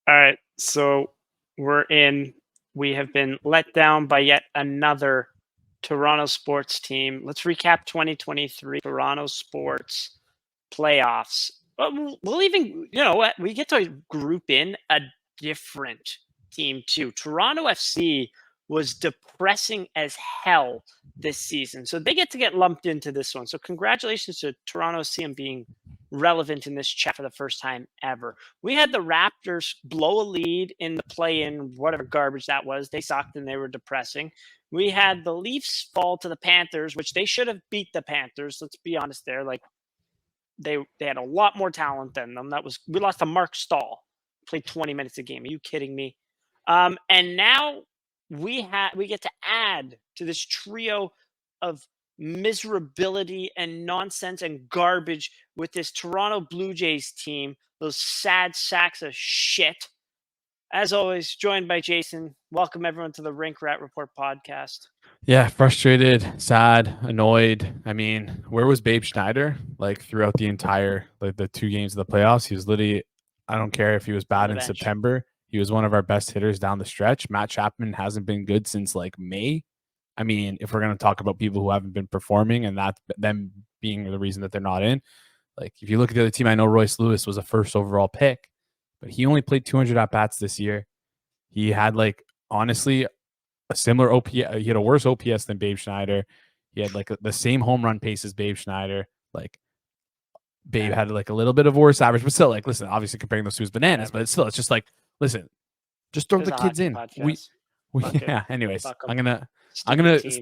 All right, so we're in. We have been let down by yet another Toronto sports team. Let's recap 2023 Toronto sports playoffs. We'll even, you know what? We get to group in a different team too. Toronto FC was depressing as hell this season, so they get lumped into this one. So congratulations to Toronto FC on being relevant in this chat for the first time ever. We had the Raptors blow a lead in the play-in, whatever garbage that was. They sucked and they were depressing. We had the Leafs fall to the Panthers, which they should have beat the Panthers. Let's be honest there. Like they had a lot more talent than them. We lost to Mark Stahl, played 20 minutes a game. Are you kidding me? And now we get to add to this trio of miserability and nonsense and garbage with this Toronto Blue Jays team, those sad sacks of shit. As always, joined by Jason. Welcome everyone to the Rink Rat Report podcast. Yeah, frustrated, sad, annoyed. I mean, where was Babe Schneider like throughout the entire the 2 games of the playoffs? He was literally, I don't care if he was bad in bench. September. He was one of our best hitters down the stretch. Matt Chapman hasn't been good since like May. I mean, if we're gonna talk about people who haven't been performing and that them being the reason that they're not in, like if you look at the other team, I know Royce Lewis was a first overall pick, but he only played 200 at bats this year. He had honestly a similar OPS. He had a worse OPS than Babe Schneider. He had the same home run pace as Babe Schneider. Like Babe had a little bit of worse average, but still, listen, obviously comparing those two is bananas, but still, it's just listen, just throw the kids in. Yeah. Anyways, I'm gonna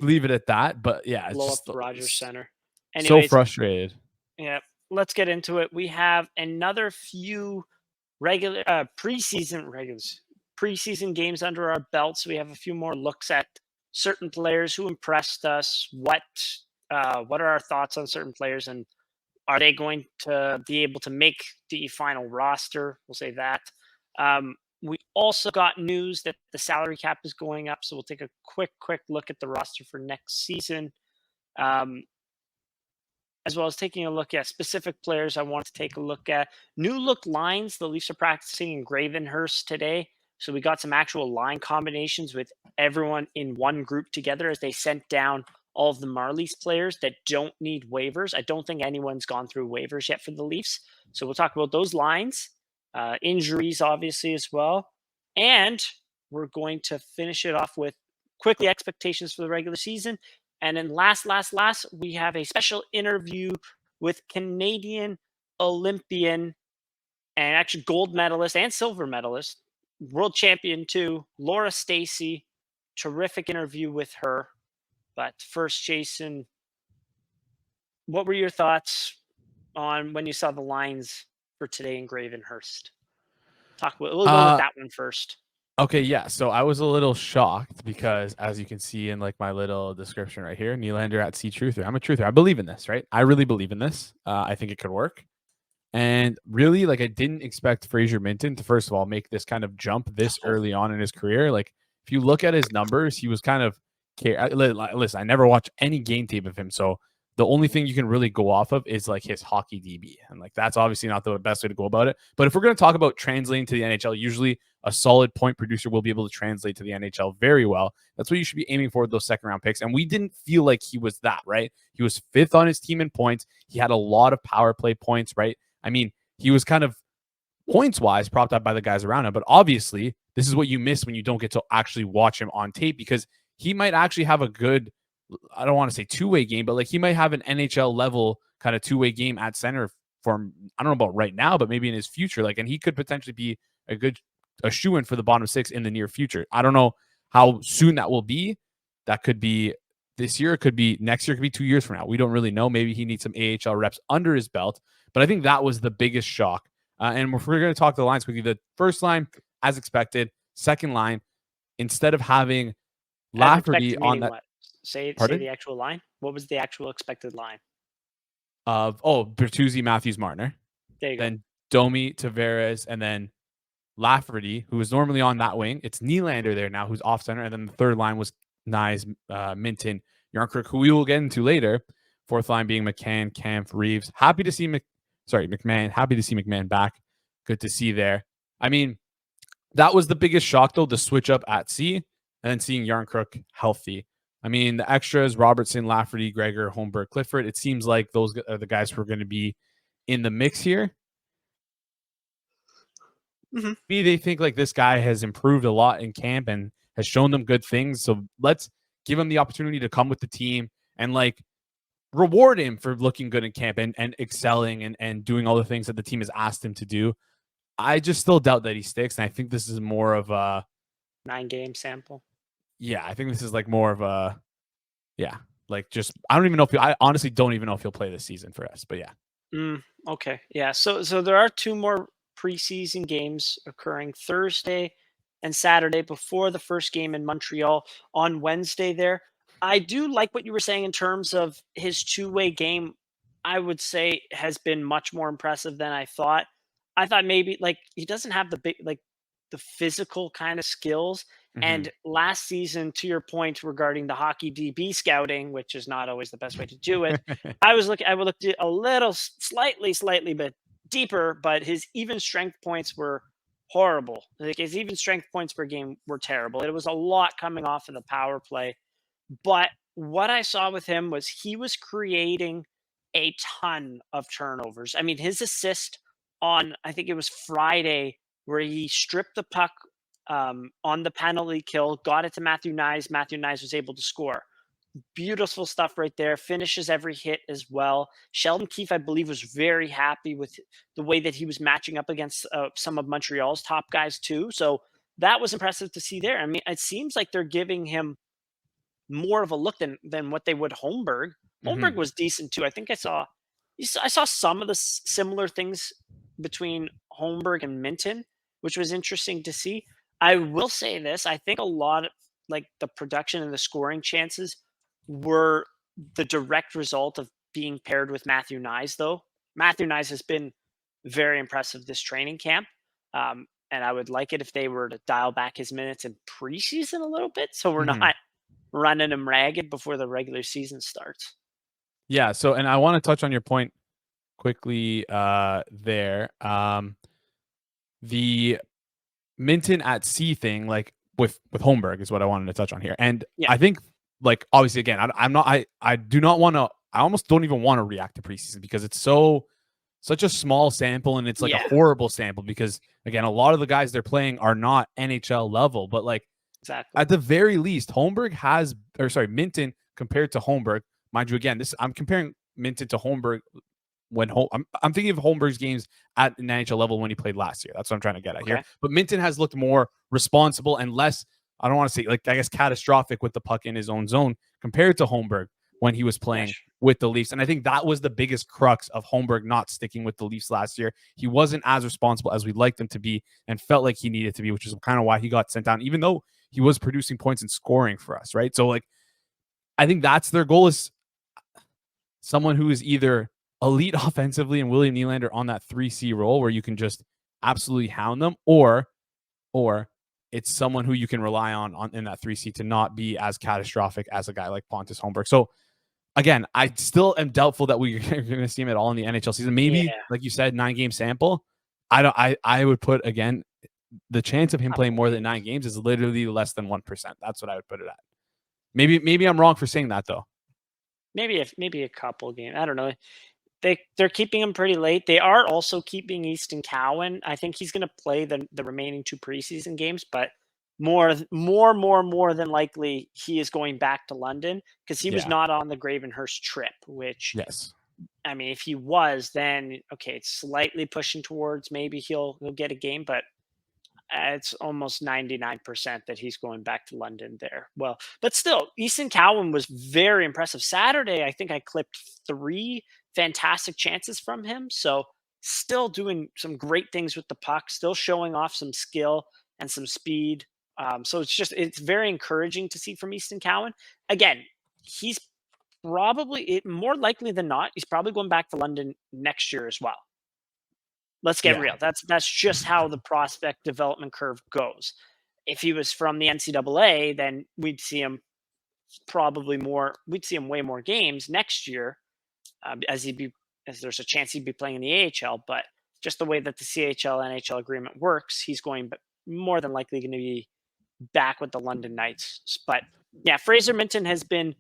leave it at that. But yeah, it's blow just up Rogers Center. Anyways, so frustrated. Yeah, let's get into it. We have another few regular preseason games under our belts. We have a few more looks at certain players who impressed us. What are our thoughts on certain players, and are they going to be able to make the final roster? We'll say that. We also got news that the salary cap is going up, so we'll take a quick look at the roster for next season, as well as taking a look at specific players. I want to take a look at new look lines. The Leafs are practicing in Gravenhurst today, so we got some actual line combinations with everyone in one group together as they sent down all of the Marlies players that don't need waivers. I don't think anyone's gone through waivers yet for the Leafs, so we'll talk about those lines. Injuries, obviously, as well. And we're going to finish it off with quickly expectations for the regular season. And then last, we have a special interview with Canadian Olympian and actually gold medalist and silver medalist, world champion too, Laura Stacey. Terrific interview with her. But first, Jason, what were your thoughts on when you saw the lines for today in Gravenhurst? We'll go with that one first. Okay, yeah. So I was a little shocked because, as you can see in my little description right here, Nylander at Sea Truther. I'm a truther. I believe in this, right? I really believe in this. I think it could work. And really, I didn't expect Fraser Minten to, first of all, make this kind of jump this early on in his career. If you look at his numbers, he was kind of listen, I never watched any game tape of him, so the only thing you can really go off of is his hockey DB, and that's obviously not the best way to go about it. But if we're going to talk about translating to the NHL, usually a solid point producer will be able to translate to the NHL very well. That's what you should be aiming for with those second round picks. And we didn't feel like he was that, right? He was fifth on his team in points. He had a lot of power play points, right? I mean, he was kind of points wise propped up by the guys around him. But obviously, this is what you miss when you don't get to actually watch him on tape, because he might actually have a good, I don't want to say two-way game, but he might have an NHL level kind of two-way game at center for him. I don't know about right now, but maybe in his future. And he could potentially be a shoo-in for the bottom six in the near future. I don't know how soon that will be. That could be this year. It could be next year. It could be 2 years from now. We don't really know. Maybe he needs some AHL reps under his belt. But I think that was the biggest shock. And if we're going to talk the lines quickly, the first line, as expected. Second line, instead of having Lafferty on that. What? Say the actual line. What was the actual expected line? Bertuzzi, Matthews, Marner. There you go. Then Domi, Tavares, and then Lafferty, who was normally on that wing. It's Nylander there now, who's off center. And then the third line was Nyes, Minten, Yarncrook, who we will get into later. Fourth line being McCann, Kampf, Reeves. Happy to see McMahon. Happy to see McMahon back. Good to see there. I mean, That was the biggest shock, though, the switch up at C and then seeing Yarncrook healthy. I mean, the extras, Robertson, Lafferty, Gregor, Holmberg, Clifford, it seems like those are the guys who are going to be in the mix here. Mhm. Maybe they think like this guy has improved a lot in camp and has shown them good things. So let's give him the opportunity to come with the team and like reward him for looking good in camp and excelling and doing all the things that the team has asked him to do. I just still doubt that he sticks. And I think this is more of a 9-game sample. yeah, I think this is like more of a yeah, like just I don't even know if I honestly don't even know if he'll play this season for us. But yeah. Okay. Yeah. So there are 2 more preseason games occurring Thursday and Saturday before the first game in Montreal on Wednesday there. I do like what you were saying in terms of his two-way game. I would say has been much more impressive than I thought. I thought maybe like he doesn't have the big like the physical kind of skills. Mhm. And last season, to your point regarding the hockey DB scouting, which is not always the best way to do it, I would look a little slightly bit deeper, but his even strength points were horrible. Like his even strength points per game were terrible. It was a lot coming off of the power play. But what I saw with him was he was creating a ton of turnovers. I mean, his assist on I think it was Friday where he stripped the puck on the penalty kill, got it to Matthew Nyes. Matthew Nyes was able to score. Beautiful stuff right there. Finishes every hit as well. Sheldon Keefe, I believe, was very happy with the way that he was matching up against some of Montreal's top guys too. So that was impressive to see there. I mean, it seems like they're giving him more of a look than what they would Holmberg. Holmberg Mhm. was decent too. I think I saw some of the similar things between Holmberg and Minten, which was interesting to see. I will say this: I think a lot of like the production and the scoring chances were the direct result of being paired with Matthew Nyes. Though Matthew Nyes has been very impressive this training camp, and I would like it if they were to dial back his minutes in preseason a little bit, so we're Mhm. not running him ragged before the regular season starts. Yeah. So, and I want to touch on your point quickly there. The Minton at C thing, like with Holmberg, is what I wanted to touch on here. And Yeah, I think, like, obviously, again, I'm not, I do not want to, I almost don't even want to react to preseason because it's such a small sample and it's like a yeah, horrible sample because again, a lot of the guys they're playing are not NHL level, but like exactly. at the very least, Holmberg has, or sorry, Minton compared to Holmberg, mind you, again, this I'm comparing Minton to Holmberg when I'm thinking of Holmberg's games at an NHL level when he played last year. That's what I'm trying to get at here. Okay. But Minton has looked more responsible and less, I don't want to say like I guess catastrophic with the puck in his own zone compared to Holmberg when he was playing Yes. with the Leafs. And I think that was the biggest crux of Holmberg not sticking with the Leafs last year. He wasn't as responsible as we'd liked him to be and felt like he needed to be, which is kind of why he got sent down, even though he was producing points and scoring for us, right? So like I think that's their goal is someone who is either elite offensively and William Nylander on that 3C role where you can just absolutely hound them, or it's someone who you can rely on in that 3C to not be as catastrophic as a guy like Pontus Holmberg. So again, I still am doubtful that we're going to see him at all in the NHL season. Maybe, Yeah. like you said, 9-game sample. I don't. I would put again the chance of him playing Couple more than games. 9 games is literally less than 1%. That's what I would put it at. Maybe I'm wrong for saying that though. Maybe a couple games. I don't know. They're keeping him pretty late. They are also keeping Easton Cowan. I think he's going to play the remaining 2 preseason games, but more than likely he is going back to London because he was Yeah. not on the Gravenhurst trip. Which Yes. I mean, if he was, then okay, it's slightly pushing towards maybe he'll get a game, but it's almost 99% that he's going back to London there. Well, but still, Easton Cowan was very impressive. Saturday, I think I clipped 3 fantastic chances from him. So still doing some great things with the puck, still showing off some skill and some speed. So it's very encouraging to see from Easton Cowan. Again, he's more likely than not, he's probably going back to London next year as well. Let's get Yeah. real. That's just how the prospect development curve goes. If he was from the NCAA, then we'd see him probably more. We'd see him way more games next year, as there's a chance he'd be playing in the AHL. But just the way that the CHL NHL agreement works, he's going more than likely going to be back with the London Knights. But yeah, Fraser Minten has been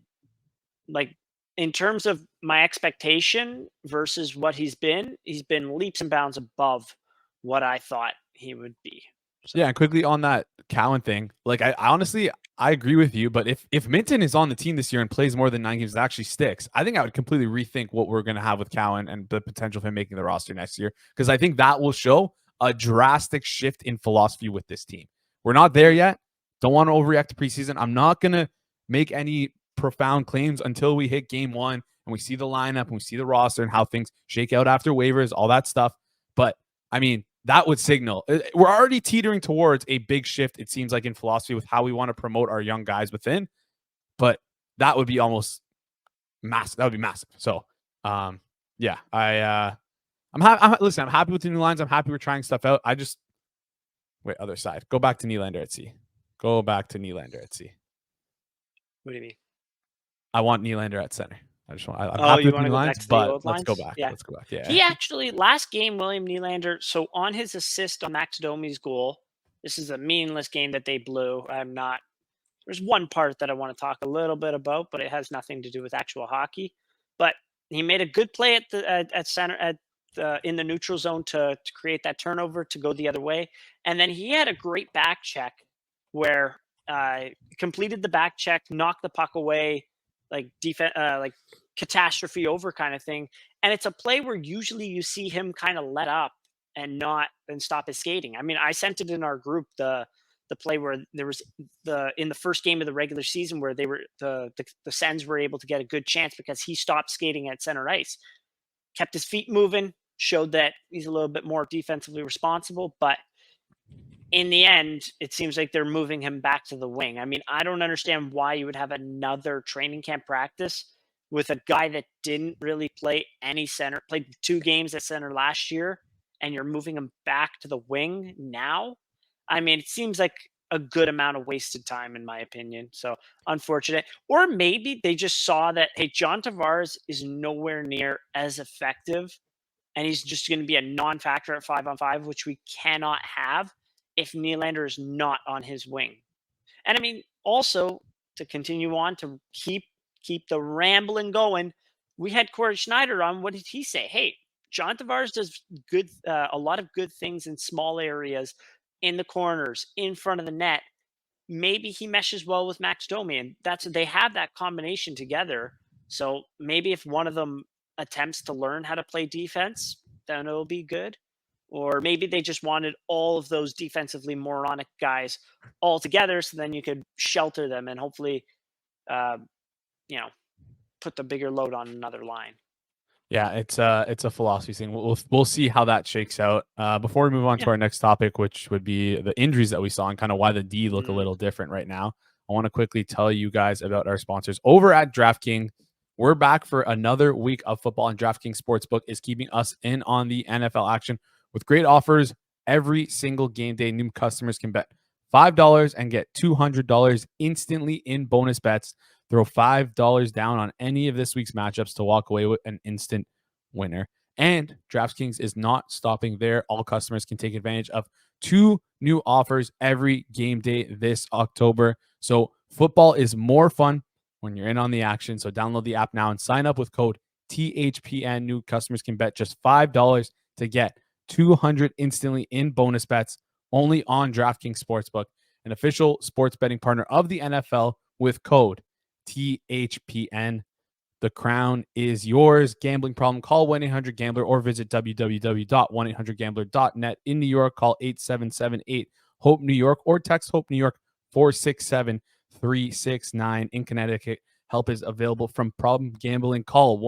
like, in terms of my expectation versus what he's been leaps and bounds above what I thought he would be. So Yeah, and quickly on that Cowan thing, like I honestly I agree with you, but if Minton is on the team this year and plays more than 9 games, it actually sticks. I think I would completely rethink what we're going to have with Cowan and the potential of him making the roster next year, because I think that will show a drastic shift in philosophy with this team. We're not there yet. Don't want to overreact to preseason. I'm not going to make any profound claims until we hit game 1 and we see the lineup and we see the roster and how things shake out after waivers, all that stuff. But I mean, that would signal we're already teetering towards a big shift, it seems like, in philosophy with how we want to promote our young guys within. But that would be almost massive. That would be massive. So, yeah, listen, I'm happy with the new lines. I'm happy we're trying stuff out. I just wait, other side. Go back to Nylander at C. Go back to Nylander at C. what do you mean? I want Nylander at center. I'm Oh, happy you with want new to go back lines, to the but old let's lines? go back. Yeah. Let's go back. Yeah. He actually, last game, William Nylander, so on his assist on Max Domi's goal, this is a meaningless game that they blew. There's one part that I want to talk a little bit about, but it has nothing to do with actual hockey. But he made a good play at center in the neutral zone to create that turnover to go the other way, and then he had a great back check where completed the back check, knocked the puck away, like defense, like catastrophe over kind of thing. And it's a play where usually you see him kind of let up and stop his skating. I mean, I sent it in our group, the play where there was in the first game of the regular season where they were the Sens were able to get a good chance because he stopped skating at center ice, kept his feet moving, showed that he's a little bit more defensively responsible. But in the end, it seems like they're moving him back to the wing. I mean, I don't understand why you would have another training camp practice with a guy that didn't really play any center, played 2 games at center last year, and you're moving him back to the wing now. I mean, it seems like a good amount of wasted time, in my opinion. So unfortunate. Or maybe they just saw that, hey, John Tavares is nowhere near as effective, and he's just going to be a non-factor at 5-on-5, which we cannot have if Nylander is not on his wing. And I mean, also to continue on to keep the rambling going, we had Corey Schneider on. What did he say? Hey, John Tavares does a lot of good things in small areas, in the corners, in front of the net. Maybe he meshes well with Max Domi, and they have that combination together. So maybe if one of them attempts to learn how to play defense, then it'll be good. Or maybe they just wanted all of those defensively moronic guys all together, so then you could shelter them and hopefully, put the bigger load on another line. Yeah, it's a philosophy thing. We'll see how that shakes out. Before we move on to our next topic, which would be the injuries that we saw and kind of why the D look a little different right now, I want to quickly tell you guys about our sponsors over at DraftKings. We're back for another week of football, and DraftKings Sportsbook is keeping us in on the NFL action with great offers every single game day. New customers can bet $5 and get $200 instantly in bonus bets. Throw $5 down on any of this week's matchups to walk away with an instant winner. And DraftKings is not stopping there. All customers can take advantage of 2 new offers every game day this October. So football is more fun when you're in on the action. So download the app now and sign up with code THPN. New customers can bet just $5 to get $200 instantly in bonus bets only on DraftKings Sportsbook, an official sports betting partner of the NFL, with code THPN. The crown is yours. Gambling problem? Call 1-800-GAMBLER or visit www.1800gambler.net. In New York, call 8778-HOPE-NEW YORK or text HOPE New York 467-369. In Connecticut, help is available from Problem Gambling. Call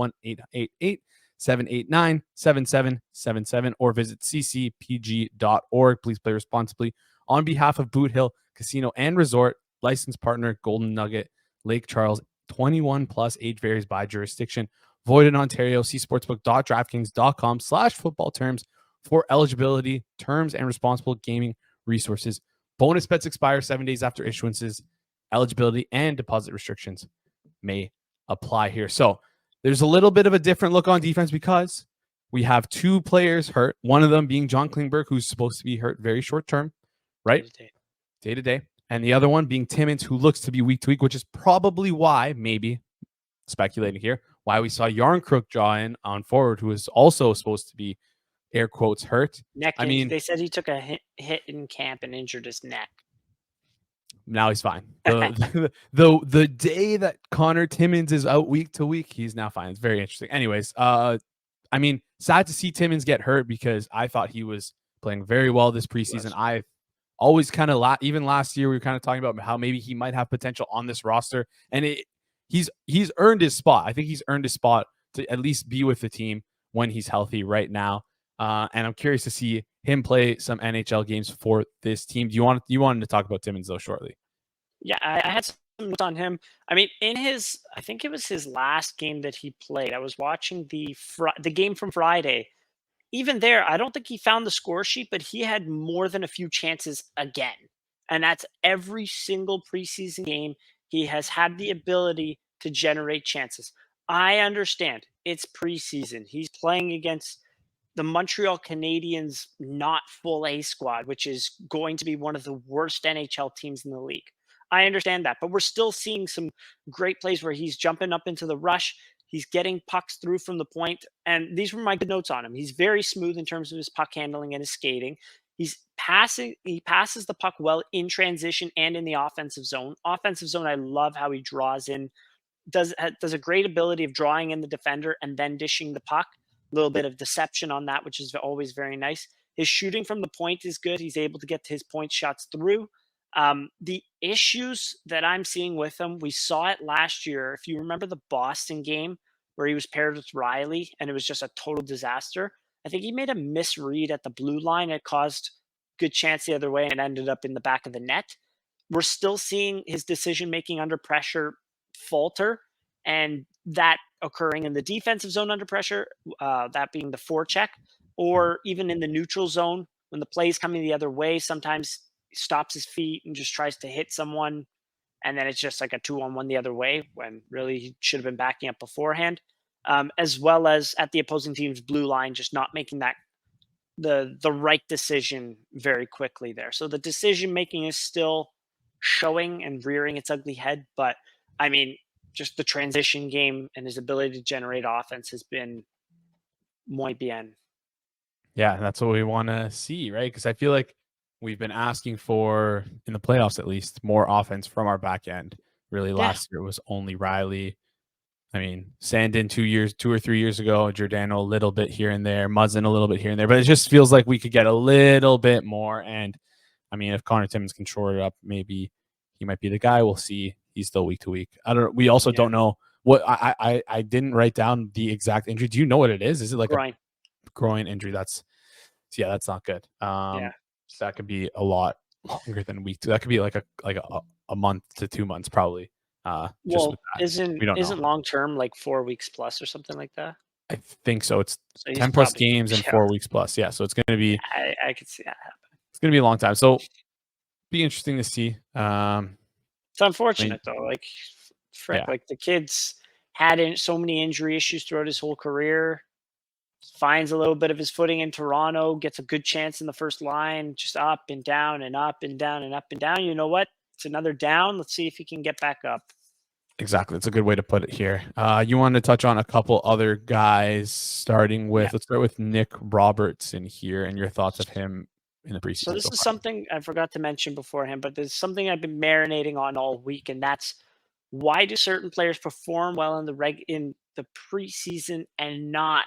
1-888-789-7777 or visit ccpg.org. Please play responsibly. On behalf of Boot Hill Casino and Resort, licensed partner Golden Nugget, Lake Charles, 21 plus, age varies by jurisdiction, void in Ontario. See sportsbook.draftkings.com/football terms for eligibility, terms, and responsible gaming resources. Bonus bets expire 7 days after issuances. Eligibility and deposit restrictions may apply here. So there's a little bit of a different look on defense because we have 2 players hurt, one of them being John Klingberg, who's supposed to be hurt very short term. right? Day-to-day. Day to day. And the other one being Timmins, who looks to be week to week, which is probably why, maybe speculating here, why we saw Yarncrook draw in on forward, who is also supposed to be air quotes hurt. I mean, They said he took a hit in camp and injured his neck. now he's fine. The day that Connor Timmins is out week to week, he's now fine. It's very interesting. Anyways, I mean, sad to see Timmins get hurt because I thought he was playing very well this preseason. I always kind of even last year we were kind of talking about how maybe he might have potential on this roster, and he's earned his spot. I think he's earned his spot to at least be with the team when he's healthy right now. And I'm curious to see him play some NHL games for this team. You wanted to talk about Timmins though shortly? Yeah, I had some notes on him. I mean, I think it was his last game that he played. I was watching the game from Friday. Even there, I don't think he found the score sheet, but he had more than a few chances again. And that's every single preseason game. He has had the ability to generate chances. I understand it's preseason. He's playing against the Montreal Canadiens not full A squad, which is going to be one of the worst NHL teams in the league. I understand that, but we're still seeing some great plays where he's jumping up into the rush. He's getting pucks through from the point, and these were my good notes on him. He's very smooth in terms of his puck handling and his skating. He passes the puck well in transition and in the offensive zone. Offensive zone, I love how he draws in, does a great ability of drawing in the defender and then dishing the puck. A little bit of deception on that, which is always very nice. His shooting from the point is good. He's able to get his point shots through. The issues that I'm seeing with him, we saw it last year. If you remember the Boston game where he was paired with Riley and it was just a total disaster, I think he made a misread at the blue line. It caused good chance the other way and ended up in the back of the net. We're still seeing his decision making under pressure falter, and that occurring in the defensive zone under pressure, that being the forecheck, or even in the neutral zone when the play is coming the other way. Sometimes he stops his feet and just tries to hit someone, and then it's just like a 2-on-1 the other way when really he should have been backing up beforehand. As well as at the opposing team's blue line, just not making that the right decision very quickly there. So the decision making is still showing and rearing its ugly head, but I mean, just the transition game and his ability to generate offense has been muy bien. Yeah, that's what we want to see, right? Because I feel like we've been asking for, in the playoffs at least, more offense from our back end. Really, Yeah, last year it was only Riley. I mean, Sandin 2 or 3 years ago, Giordano a little bit here and there, Muzzin a little bit here and there, but it just feels like we could get a little bit more. And I mean, if Connor Timmins can shore it up, maybe he might be the guy. We'll see. He's still week to week. I don't. We also don't know what I didn't write down the exact injury. Do you know what it is? Is it like groin. a groin injury? That's not good. Yeah. That could be a lot longer than week 2. That could be like a month to 2 months probably. Just with that. We don't know. Isn't long term like 4 weeks plus or something like that? I think so. It's So he's 10 plus probably games and 4 weeks plus. Yeah, so it's going to be I could see that happen. it's going to be a long time. So be interesting to see. It's unfortunate though. Like frick, like the kid's had so many injury issues throughout his whole career. Finds a little bit of his footing in Toronto, gets a good chance in the first line, just up and down and up and down and up and down. You know what? It's another down. Let's see if he can get back up. Exactly. It's a good way to put it here. You wanted to touch on a couple other guys, starting with, let's start with Nick Robertson here and your thoughts of him in the preseason. So this is something I forgot to mention beforehand, but there's something I've been marinating on all week, and that's why do certain players perform well in the preseason and not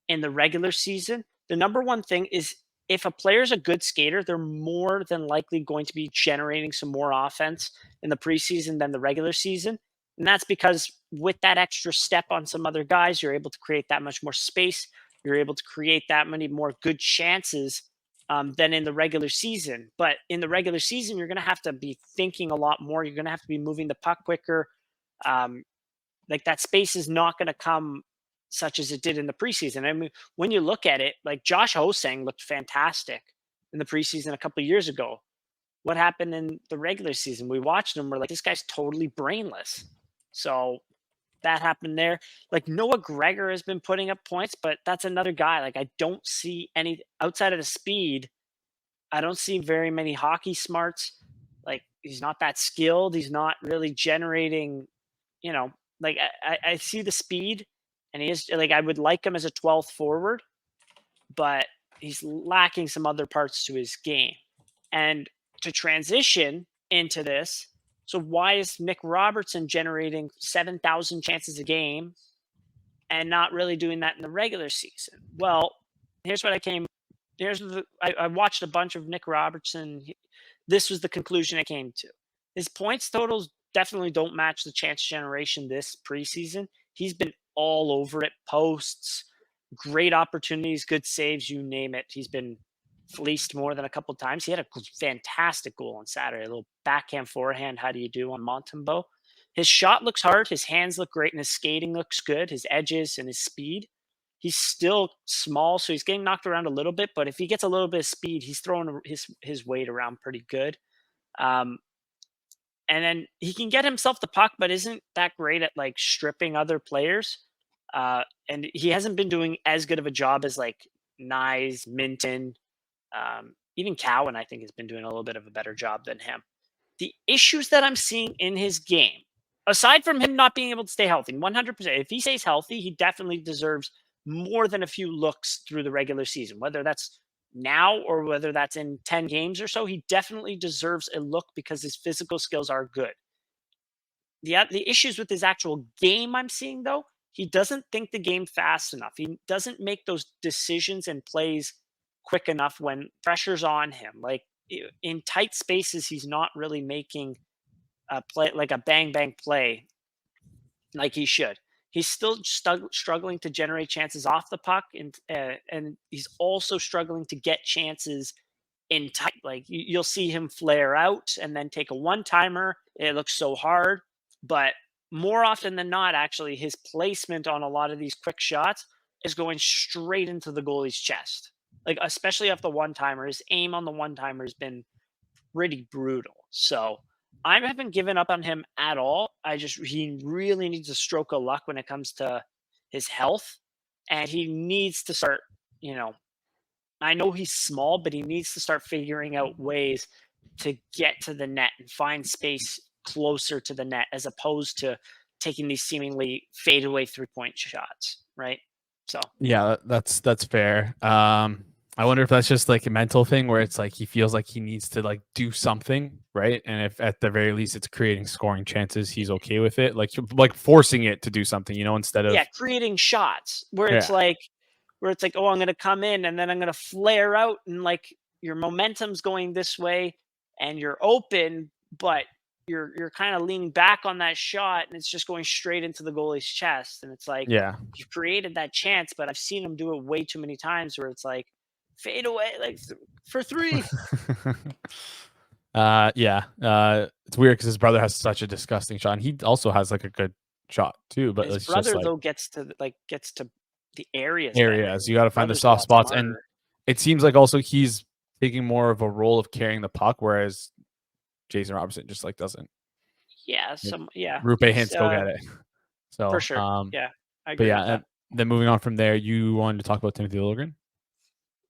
in the regular season? The number one thing is if a player is a good skater, they're more than likely going to be generating some more offense in the preseason than the regular season. And that's because with that extra step on some other guys, you're able to create that much more space. You're able to create that many more good chances than in the regular season. But in the regular season, you're going to have to be thinking a lot more. You're going to have to be moving the puck quicker. Like that space is not going to come such as it did in the preseason. I mean, when you look at it, like Josh Hosang looked fantastic in the preseason a couple of years ago. What happened in the regular season? We watched him. We're like, this guy's totally brainless. So that happened there. Like Noah Gregor has been putting up points, but that's another guy. Like I don't see any outside of the speed. I don't see very many hockey smarts. Like, he's not that skilled. He's not really generating, like I see the speed, and he is like I would like him as a 12th forward, but he's lacking some other parts to his game. And to transition into this, so why is Nick Robertson generating 7,000 chances a game and not really doing that in the regular season? Well, here's what I came. I watched a bunch of Nick Robertson. This was the conclusion I came to. His points totals definitely don't match the chance generation this preseason. He's been all over it. Posts, great opportunities, good saves, you name it. He's been fleeced more than a couple times. He had a fantastic goal on Saturday. A little backhand, forehand. How do you do on Montembeau? His shot looks hard. His hands look great, and his skating looks good. His edges and his speed. He's still small, so he's getting knocked around a little bit. But if he gets a little bit of speed, he's throwing his weight around pretty good. And then he can get himself the puck, but isn't that great at like stripping other players. And he hasn't been doing as good of a job as like Nyes, Minten, even Cowan. I think has been doing a little bit of a better job than him. The issues that I'm seeing in his game, aside from him not being able to stay healthy, 100%, if he stays healthy, he definitely deserves more than a few looks through the regular season, whether that's now or whether that's in 10 games or so. He definitely deserves a look because his physical skills are good. The issues with his actual game I'm seeing, though, he doesn't think the game fast enough. He doesn't make those decisions and plays quick enough when pressure's on him. Like in tight spaces, he's not really making a play like a bang bang play like he should. He's still struggling to generate chances off the puck, and he's also struggling to get chances in tight. Like you'll see him flare out and then take a one timer. It looks so hard, but more often than not, actually, his placement on a lot of these quick shots is going straight into the goalie's chest. Like especially off the one timer, his aim on the one timer has been pretty brutal. So I haven't given up on him at all. He really needs a stroke of luck when it comes to his health, and he needs to start, I know he's small, but he needs to start figuring out ways to get to the net and find space closer to the net as opposed to taking these seemingly fadeaway 3-point shots, right? So yeah, that's fair. I wonder if that's just like a mental thing where it's like he feels like he needs to like do something, right? And if at the very least it's creating scoring chances, he's okay with it. Like forcing it to do something, instead of creating shots where it's like, oh, I'm going to come in and then I'm going to flare out and like your momentum's going this way and you're open, but you're kind of leaning back on that shot and it's just going straight into the goalie's chest. And it's like, you created that chance, but I've seen him do it way too many times where it's like fade away, like for 3. It's weird because his brother has such a disgusting shot. And he also has like a good shot too, but his it's brother just like, though gets to the areas. You got to find the soft spots, and it seems like also he's taking more of a role of carrying the puck, whereas Jason Robertson just like doesn't. Rupe Hintz, go get it. So for sure, I agree. But yeah, then moving on from there, you wanted to talk about Timothy Liljegren.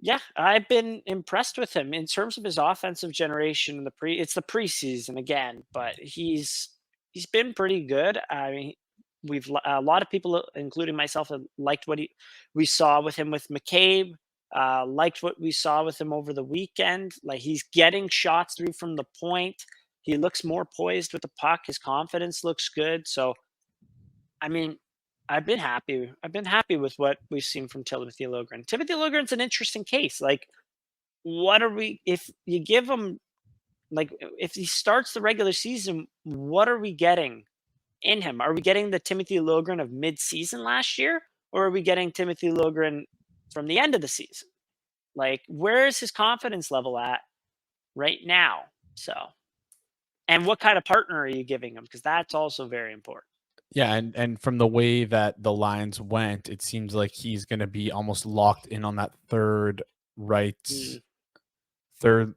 Yeah, I've been impressed with him in terms of his offensive generation. It's the preseason again, but he's been pretty good. I mean, a lot of people, including myself, have liked what we saw with him with McCabe. Liked what we saw with him over the weekend. Like he's getting shots through from the point. He looks more poised with the puck. His confidence looks good. So, I mean, I've been happy. I've been happy with what we've seen from Timothy Liljegren. Timothy Liljegren's an interesting case. Like, if you give him, like, if he starts the regular season, what are we getting in him? Are we getting the Timothy Liljegren of mid-season last year, or are we getting Timothy Liljegren from the end of the season? Like, where is his confidence level at right now? So, and what kind of partner are you giving him? Because that's also very important. Yeah, and from the way that the lines went, it seems like he's going to be almost locked in on that third line right. They want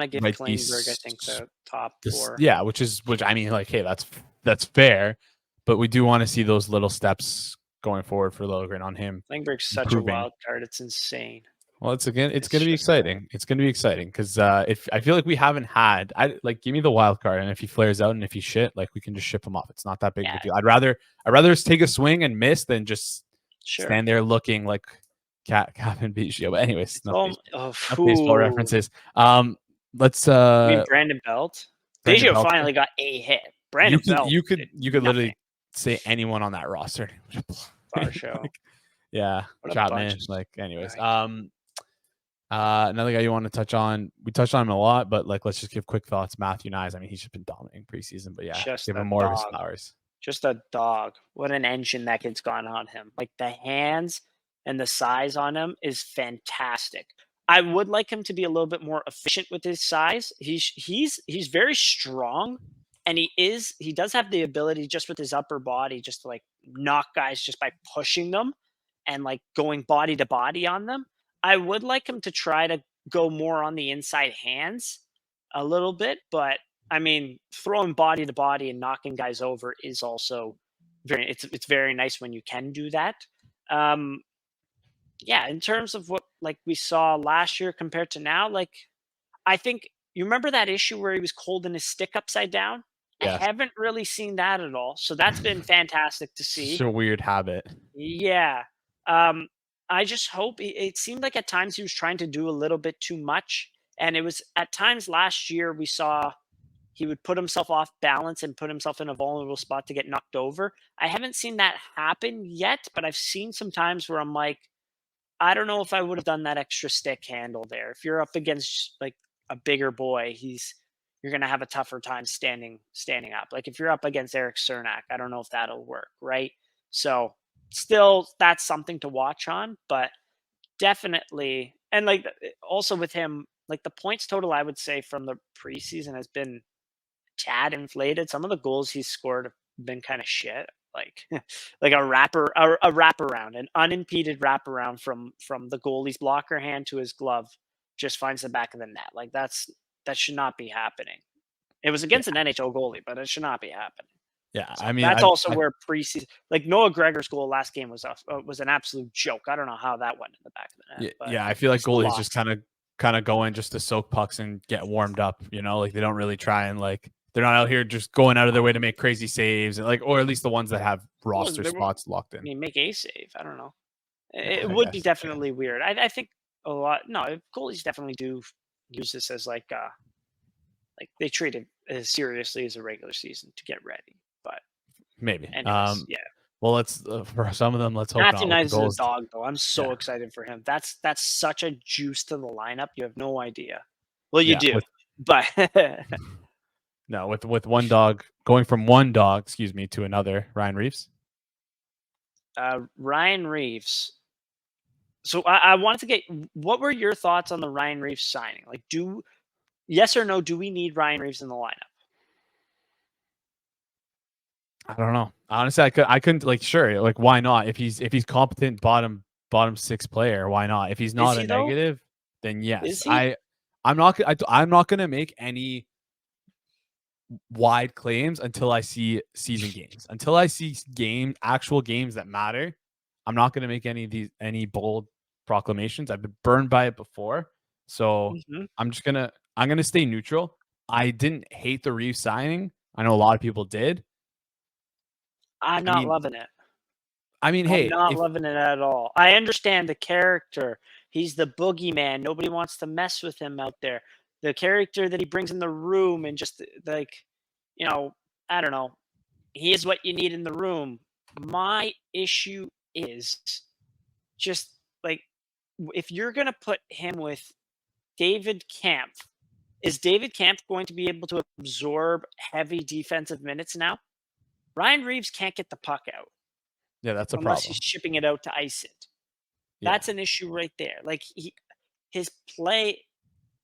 to give right Klingberg, I think, the top 4. Yeah, which I mean, like, hey, that's fair, but we do want to see those little steps going forward for Liljegren on him. Klingberg's such a wild card; it's insane. Well, it's going to be just exciting. It's going to be exciting because if I feel like we haven't had, give me the wild card, and if he flares out and if he's shit, like we can just ship him off. It's not that big of a yeah, deal. I'd rather just take a swing and miss than just sure. stand there looking like Cap and Biggio. But anyways, enough baseball Ooh. references. Let's I mean, Brandon Belt. Biggio Belcher. finally got a hit. Brandon Belt You could did literally nothing. say anyone on that roster. Bar show. Yeah, What a Chapman. bunch of Like, anyways, right. another guy you want to touch on. We touched on him a lot, but like, let's just give quick thoughts. Matthew Nyes. I mean, he's just been dominating preseason, but yeah, Just give a him more of his dog. flowers. Just a dog. What an engine that kid's gone on him. Like the hands and the size on him is fantastic. I would like him to be a little bit more efficient with his size. He's very strong, and he does have the ability just with his upper body just to like knock guys just by pushing them and like going body to body on them. I would like him to try to go more on the inside hands a little bit, but I mean, throwing body to body and knocking guys over is also it's very nice when you can do that. Um, yeah, in terms of what like we saw last year compared to now, like I think you remember that issue where he was holding his stick upside down? I Yes, haven't really seen that at all. So that's been fantastic to such see. a weird habit. Yeah. Um, I just hope it seemed like at times he was trying to do a little bit too much. And it was at times last year we saw he would put himself off balance and put himself in a vulnerable spot to get knocked over. I haven't seen that happen yet, but I've seen some times where I'm like, I don't know if I would have done that extra stick handle there. If you're up against like a bigger boy, you're gonna have a tougher time standing up. Like if you're up against Eric Cernak, I don't know if that'll work, right? So still that's something to watch on, but definitely and like also with him, like the points total I would say from the preseason has been tad inflated. Some of the goals he's scored have been kind of shit. Like like a wraparound, an unimpeded wraparound from the goalie's blocker hand to his glove just finds the back of the net. Like that should not be happening. It was Yeah, against an NHL goalie, but it should not be happening. yeah. So I mean, that's also I've where preseason, like Noah Gregor's goal last game was an absolute joke. I don't know how that went in the back of the net, yeah, but yeah. I feel like still goalies just lost. kind of go in just to soak pucks and get warmed up. You know, like they don't really try and like they're not out here just going out of their way to make crazy saves and like, or at least the ones that have Well, roster spots locked I in. mean, make a save. I don't know. Yeah, It I would be guess. definitely weird. I think a lot. No, goalies definitely do use this as like they treat it as seriously as a regular season to get ready. But Maybe. anyways, yeah. Well, let's for some of them, let's hope Matthew not with the Knight is a goals. dog, though. I'm Yeah, so excited for him. That's such a juice to the lineup. You have no idea. Well, you yeah. do, With but no, with one dog going from one dog, excuse me, to another. Ryan Reeves. Ryan Reeves. So I wanted to get what were your thoughts on the Ryan Reeves signing? Like, yes or no? Do we need Ryan Reeves in the lineup? I don't know. Honestly, I couldn't like sure like why not if he's competent bottom six player, why not? If he's Is not a he though? negative, then yes. Is he? I'm not gonna make any wide claims until I see season games. Until I see actual games that matter, I'm not gonna make any bold proclamations. I've been burned by it before, so Mhm. I'm gonna stay neutral. I didn't hate the Reeves signing. I know a lot of people did. I'm I not mean, loving it. I'm hey, not if loving it at all. I understand the character. He's the boogeyman. Nobody wants to mess with him out there. The character that he brings in the room and just like, you know, I don't know. He is what you need in the room. My issue is just like if you're going to put him with David Camp, is David Camp going to be able to absorb heavy defensive minutes now? Ryan Reeves can't get the puck out yeah, that's a unless he's problem. shipping it out to ice it. Yeah, That's an issue right there. Like his play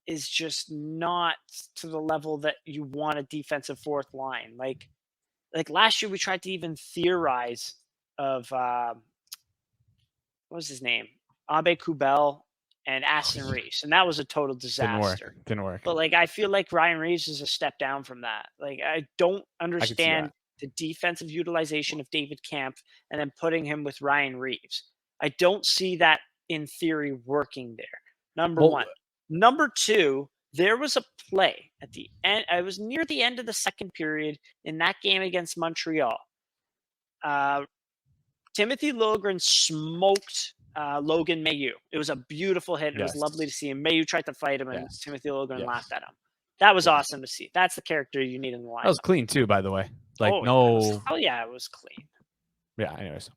is just not to the level that you want a defensive fourth line. Like last year we tried to even theorize of what was his name? Abe Kubel and Aston Reeves, and that was a total didn't work. disaster. Didn't work. But like I feel like Ryan Reeves is a step down from that. Like I don't I could see understand that. the defensive utilization of David Camp and then putting him with Ryan Reeves. I don't see that in theory working there. Number one. Number two, there was a play at the end. I was near the end of the second period in that game against Montreal. Timothy Liljegren smoked Logan Mailloux. It was a beautiful hit. It was lovely to see him. Mailloux tried to fight him, and Timothy Liljegren laughed at him. That was awesome to see. That's the character you need in the lineup. That was clean too, by the way. Like oh yeah, it was clean. Yeah. Anyways,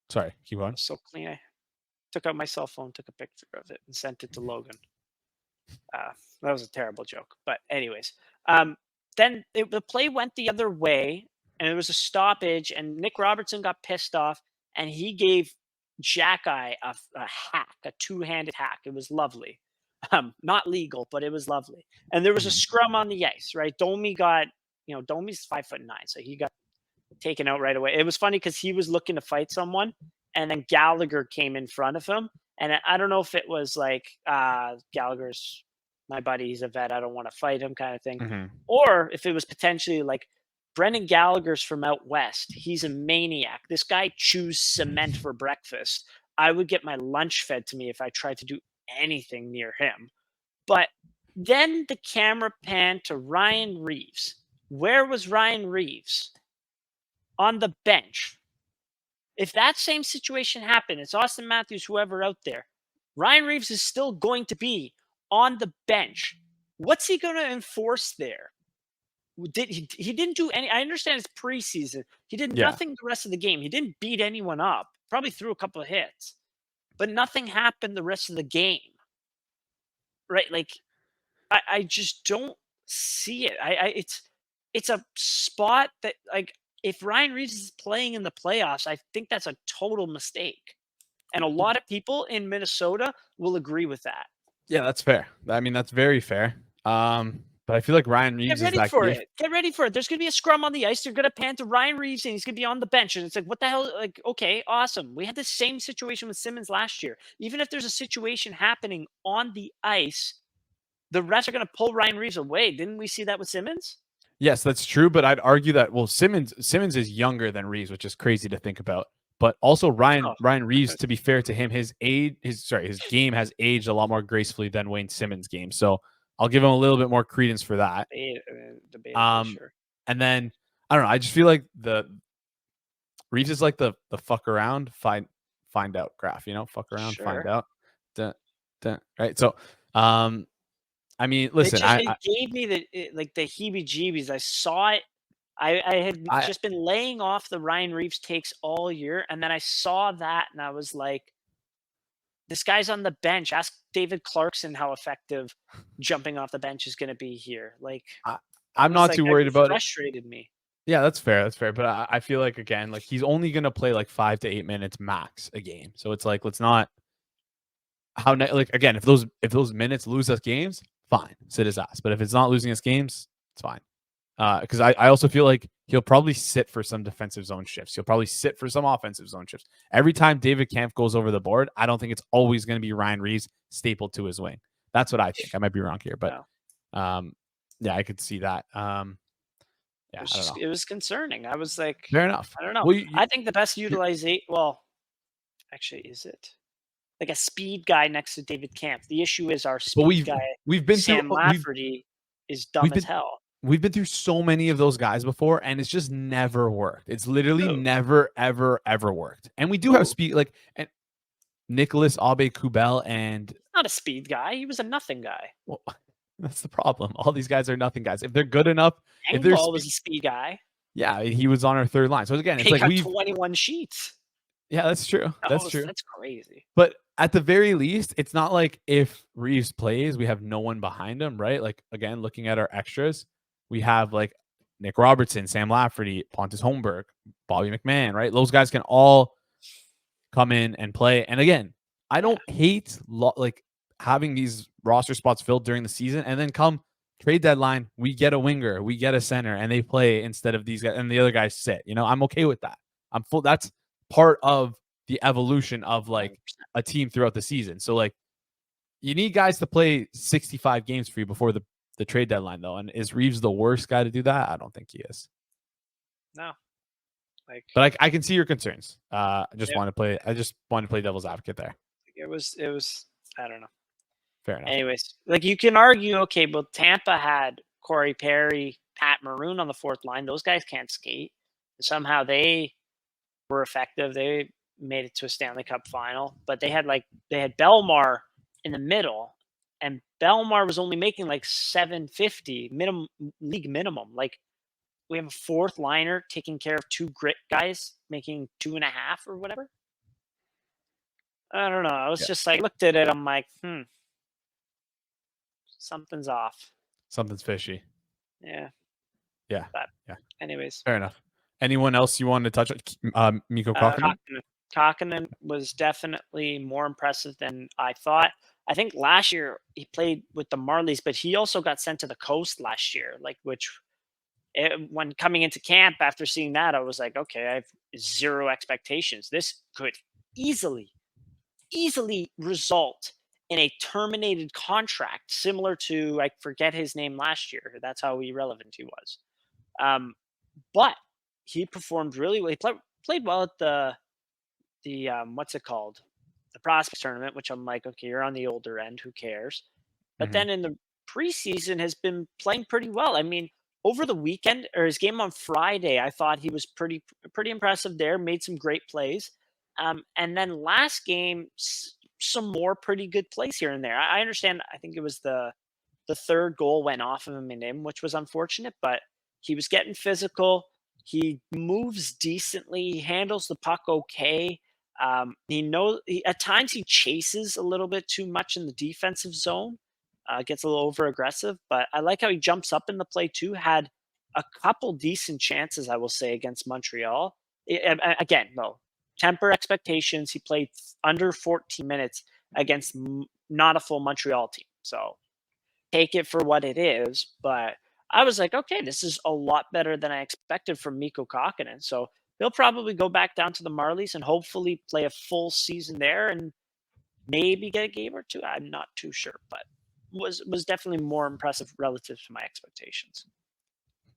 sorry. Keep on. So clean. I took out my cell phone, took a picture of it, and sent it to Logan. That was a terrible joke. But anyways, then the play went the other way, and it was a stoppage, and Nick Robertson got pissed off, and he gave Jackeye a hack, a two-handed hack. It was lovely. Not legal, but it was lovely. And there was a scrum on the ice, right? Domi got, Domi's 5'9", so he got taken out right away. It was funny because he was looking to fight someone, and then Gallagher came in front of him. And I don't know if it was like Gallagher's my buddy, he's a vet, I don't want to fight him kind of thing. Or if it was potentially like Brendan Gallagher's from out west. He's a maniac. This guy chews cement for breakfast. I would get my lunch fed to me if I tried to do anything near him. But then the camera panned to Ryan Reeves. Where was Ryan Reeves? On the bench. If that same situation happened, it's Austin Matthews, whoever out there, Ryan Reeves is still going to be on the bench. What's he going to enforce there? He didn't do any. I understand it's preseason. He did nothing the rest of the game. He didn't beat anyone up. Probably threw a couple of hits, but nothing happened the rest of the game. Right? Like, I just don't see it. It's a spot that, like, if Ryan Reeves is playing in the playoffs, I think that's a total mistake. And a lot of people in Minnesota will agree with that. Yeah, that's fair. I mean, that's very fair. But I feel like Ryan Reeves Get ready for it. Get ready for it. There's going to be a scrum on the ice. They're going to pan to Ryan Reeves, and he's going to be on the bench. And it's like, what the hell? Like, okay, awesome. We had the same situation with Simmons last year. Even if there's a situation happening on the ice, the refs are going to pull Ryan Reeves away. Didn't we see that with Simmons? Yes, that's true. But I'd argue that, well, Simmons is younger than Reeves, which is crazy to think about. But also Ryan Reeves, to be fair to him, his game has aged a lot more gracefully than Wayne Simmons' game. So I'll give him a little bit more credence for that. Sure. And then I don't know. I just feel like the Reeves is like the fuck around, find out graph. Fuck around, find out. Right. So, I mean, listen. It gave me the heebie-jeebies. I saw it. I had just been laying off the Ryan Reeves takes all year, and then I saw that, and I was like, this guy's on the bench. Ask David Clarkson how effective jumping off the bench is going to be here. Like, I'm not too worried about it. Frustrated me. Yeah, that's fair. But I feel like, again, like, he's only going to play like 5 to 8 minutes max a game. So it's like, let's not. Again, if those minutes lose us games, fine, sit his ass. But if it's not losing us games, it's fine. Because I also feel like he'll probably sit for some defensive zone shifts. He'll probably sit for some offensive zone shifts. Every time David Kampf goes over the board, I don't think it's always going to be Ryan Reeves stapled to his wing. That's what I think. I might be wrong here, but yeah, I could see that. It was concerning. I was like, fair enough. I don't know. Well, I think the best utilization. Well, actually, is it like a speed guy next to David Kampf? The issue is our speed guy. We've been Sam Lafferty is dumb as hell. We've been through so many of those guys before, and it's just never worked. It's literally never, ever, ever worked. And we do have speed, like, and Nicholas Aube-Kubel, and not a speed guy. He was a nothing guy. Well, that's the problem. All these guys are nothing guys. If they're good enough, if they're was a speed guy. Yeah, he was on our third line. So again, it's like 21 sheets. Yeah, that's true. That's true. That's crazy. But at the very least, it's not like if Reeves plays, we have no one behind him, right? Like, again, looking at our extras, we have like Nick Robertson, Sam Lafferty, Pontus Holmberg, Bobby McMahon, right? Those guys can all come in and play. And again, I don't hate like having these roster spots filled during the season, and then come trade deadline, we get a winger, we get a center, and they play instead of these guys, and the other guys sit. I'm okay with that. That's part of the evolution of like a team throughout the season. So like, you need guys to play 65 games for you before the trade deadline, though. And is Reeves the worst guy to do that? I don't think he is. No. But I can see your concerns. I just want to play devil's advocate there. It was I don't know. Fair enough. Anyways, like you can argue, okay, but Tampa had Corey Perry, Pat Maroon on the fourth line. Those guys can't skate. Somehow they were effective. They made it to a Stanley Cup final, but they had Belmar in the middle, and Belmar was only making like $750 league minimum. Like we have a fourth liner taking care of two grit guys making 2.5 or whatever. I don't know. I was just like looked at it. I'm like, something's off. Something's fishy. Yeah. Yeah. But Yeah. anyways, fair enough. Anyone else you wanted to touch on? Mikko Kokkonen? Kokkonen was definitely more impressive than I thought. I think last year he played with the Marlies, but he also got sent to the coast last year, when coming into camp after seeing that, I was like, okay, I have zero expectations. This could easily result in a terminated contract similar to, I forget his name last year. That's how irrelevant he was. But he performed really well. He played well at the what's it called? The prospects tournament, which I'm like, okay, you're on the older end. Who cares? But then in the preseason has been playing pretty well. I mean, over the weekend or his game on Friday, I thought he was pretty impressive there, made some great plays. And then last game, some more pretty good plays here and there. I understand. I think it was the third goal went off of him and in, which was unfortunate, but he was getting physical. He moves decently. He handles the puck okay. At times he chases a little bit too much in the defensive zone, gets a little over aggressive, but I like how he jumps up in the play too. Had a couple decent chances, I will say, against Montreal. Again, no, temper expectations. He played under 14 minutes against not a full Montreal team. So take it for what it is. But I was like, okay, this is a lot better than I expected from Mikko Kokkonen. So he'll probably go back down to the Marlies and hopefully play a full season there and maybe get a game or two. I'm not too sure, but was definitely more impressive relative to my expectations.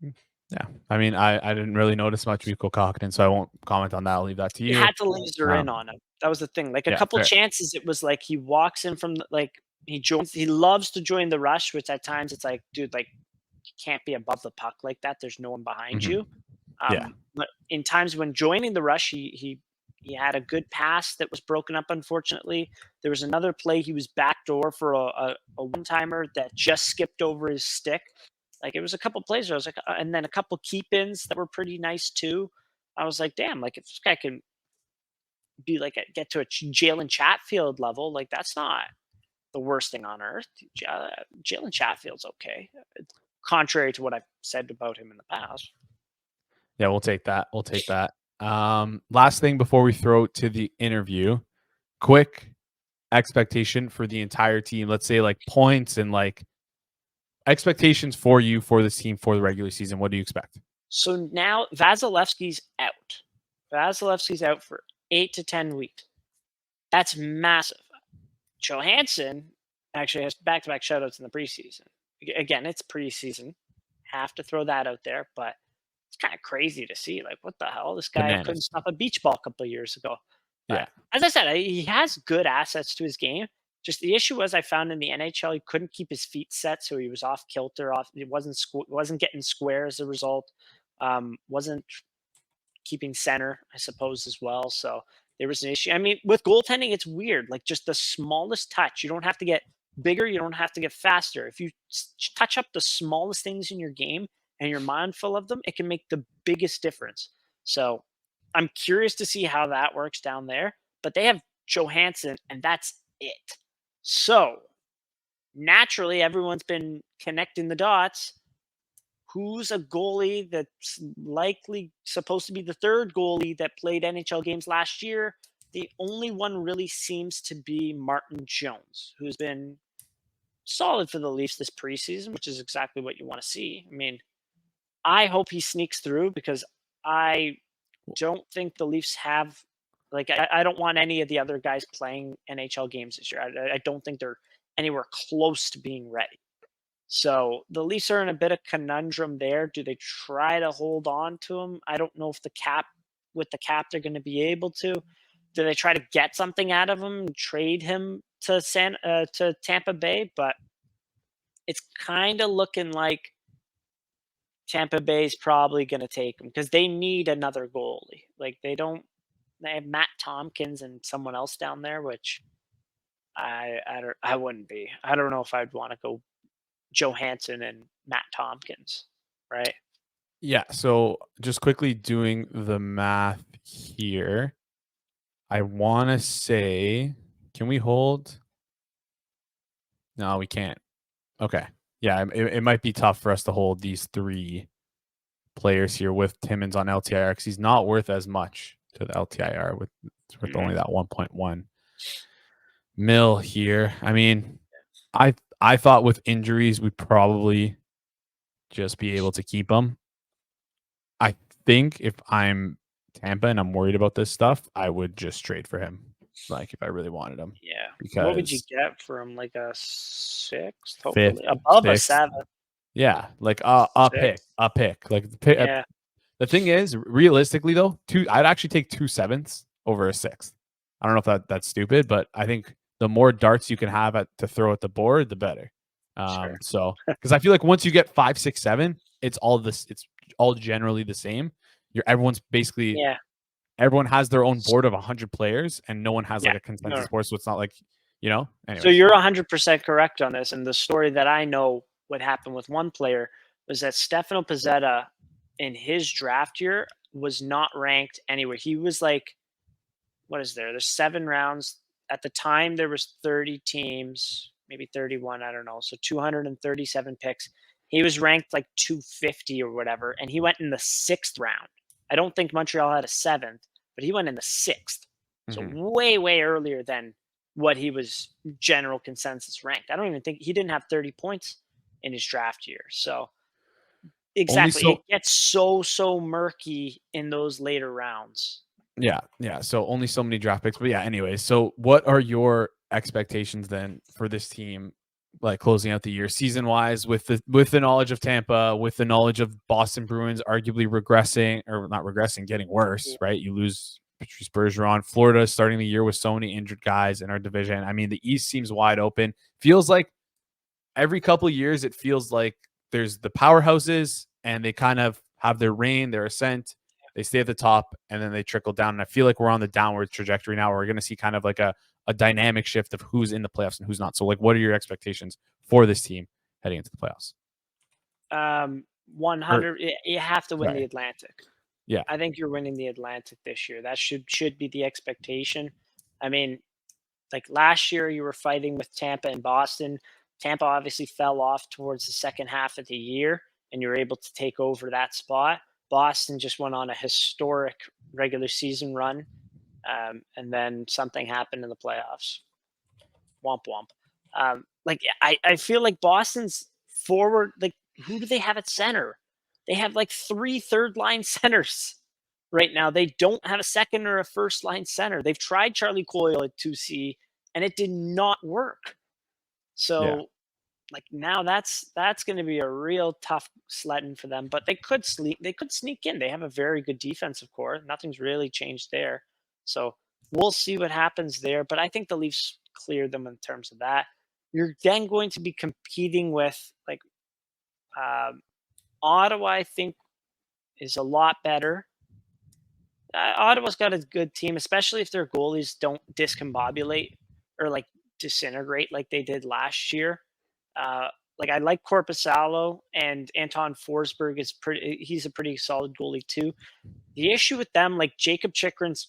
Yeah, I mean, I didn't really notice much Mikko Kokkonen, so I won't comment on that. I'll leave that to you. You had to laser in on him. That was the thing. Like a couple chances, it was like he walks in from he loves to join the rush, which at times it's like, dude, like you can't be above the puck like that. There's no one behind you. But in times when joining the rush, he had a good pass that was broken up. Unfortunately, there was another play he was backdoor for a one timer that just skipped over his stick. Like it was a couple plays where I was like, and then a couple keep ins that were pretty nice too. I was like, damn, like if this guy can be like get to a Jalen Chatfield level, like that's not the worst thing on earth. Jalen Chatfield's okay, contrary to what I've said about him in the past. Yeah, we'll take that. We'll take that. Last thing before we throw to the interview, quick expectation for the entire team. Let's say like points and like expectations for you for this team for the regular season. What do you expect? So now Vasilevsky's out. Vasilevsky's out for 8 to 10 weeks. That's massive. Johansson actually has back-to-back shutouts in the preseason. Again, it's preseason. Have to throw that out there, but it's kind of crazy to see. Like, what the hell? This guy couldn't stop a beach ball a couple of years ago. But as I said, he has good assets to his game. Just the issue was I found in the NHL he couldn't keep his feet set, so he was off kilter. He wasn't getting square as a result. Wasn't keeping center, I suppose, as well. So there was an issue. I mean, with goaltending, it's weird. Like just the smallest touch. You don't have to get bigger. You don't have to get faster. If you touch up the smallest things in your game and you're mindful of them, it can make the biggest difference. So I'm curious to see how that works down there. But they have Johansson, and that's it. So naturally, everyone's been connecting the dots. Who's a goalie that's likely supposed to be the third goalie that played NHL games last year? The only one really seems to be Martin Jones, who's been solid for the Leafs this preseason, which is exactly what you want to see. I mean, I hope he sneaks through because I don't think the Leafs have I don't want any of the other guys playing NHL games this year. I don't think they're anywhere close to being ready. So the Leafs are in a bit of conundrum there. Do they try to hold on to him? I don't know if with the cap they're going to be able to. do they try to get something out of him, trade him to Tampa Bay? But it's kind of looking like Tampa Bay's probably going to take him because they need another goalie. Like they have Matt Tompkins and someone else down there, which I wouldn't be. I don't know if I'd want to go Johansson and Matt Tompkins, right? Yeah. So just quickly doing the math here. I want to say, can we hold? No, we can't. Okay. Yeah, it might be tough for us to hold these 3 players here with Timmins on LTIR because he's not worth as much to the LTIR with it's worth only that 1.1 mil here. I mean, I thought with injuries we'd probably just be able to keep him. I think if I'm Tampa and I'm worried about this stuff, I would just trade for him. Like if I really wanted him. Yeah. Because What would you get for him? Like a 6th, fifth, hopefully above a 6th. 7th. Yeah, like a pick. Like Yeah. the thing is, realistically though, I'd actually take 2 7ths over a 6th. I don't know if that's stupid, but I think the more darts you can have to throw at the board, the better. Sure. So because I feel like once you get 5, 6, 7, it's all generally the same. Everyone's basically everyone has their own board of 100 players, and no one has like a consensus board, so it's not like Anyways. So you're 100% correct on this. And the story that I know what happened with one player was that Stefano Pizzetta in his draft year was not ranked anywhere. He was like, what is there? There's 7 rounds. At the time, there was 30 teams, maybe 31, I don't know. So 237 picks. He was ranked like 250 or whatever, and he went in the 6th round. I don't think Montreal had a 7th, but he went in the 6th. So way, way earlier than what he was general consensus ranked. I don't even think he didn't have 30 points in his draft year. So exactly, it gets so murky in those later rounds. Yeah. So only so many draft picks, but yeah. Anyway, so what are your expectations then for this team, like closing out the year, season wise, with the knowledge of Tampa, with the knowledge of Boston Bruins, arguably regressing or not regressing, getting worse, right? You lose Patrice Bergeron. Florida starting the year with so many injured guys in our division. I mean, the East seems wide open. Feels like every couple of years, it feels like there's the powerhouses and they kind of have their reign, their ascent. They stay at the top and then they trickle down. And I feel like we're on the downward trajectory now. We're going to see kind of like a dynamic shift of who's in the playoffs and who's not. So, like, what are your expectations for this team heading into the playoffs? 100. You have to win the Atlantic. Yeah, I think you're winning the Atlantic this year. That should be the expectation. I mean, like last year, you were fighting with Tampa and Boston. Tampa obviously fell off towards the second half of the year, and you were able to take over that spot. Boston just went on a historic regular season run, and then something happened in the playoffs. Womp womp. Like I feel like Boston's forward, like who do they have at center? They have like 3 third-line centers right now. They don't have a second or a first-line center. They've tried Charlie Coyle at 2C, and it did not work. So, like now that's going to be a real tough sledding for them. But they could sneak in. They have a very good defensive core. Nothing's really changed there. So we'll see what happens there. But I think the Leafs clear them in terms of that. You're then going to be competing with like Ottawa. I think is a lot better. Ottawa's got a good team, especially if their goalies don't discombobulate or like disintegrate like they did last year. Like I like Korpisalo and Anton Forsberg is he's a pretty solid goalie too. The issue with them, like Jacob Chikrin's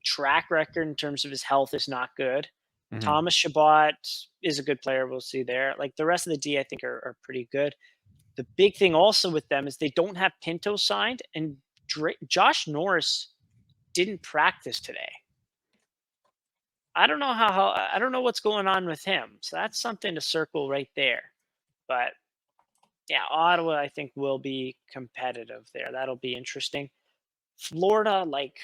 track record in terms of his health is not good. Thomas Chabot is a good player. We'll see there. Like the rest of the D, I think are pretty good. The big thing also with them is they don't have Pinto signed, and Josh Norris didn't practice today. I don't know I don't know what's going on with him. So that's something to circle right there. But yeah, Ottawa I think will be competitive there. That'll be interesting. Florida, like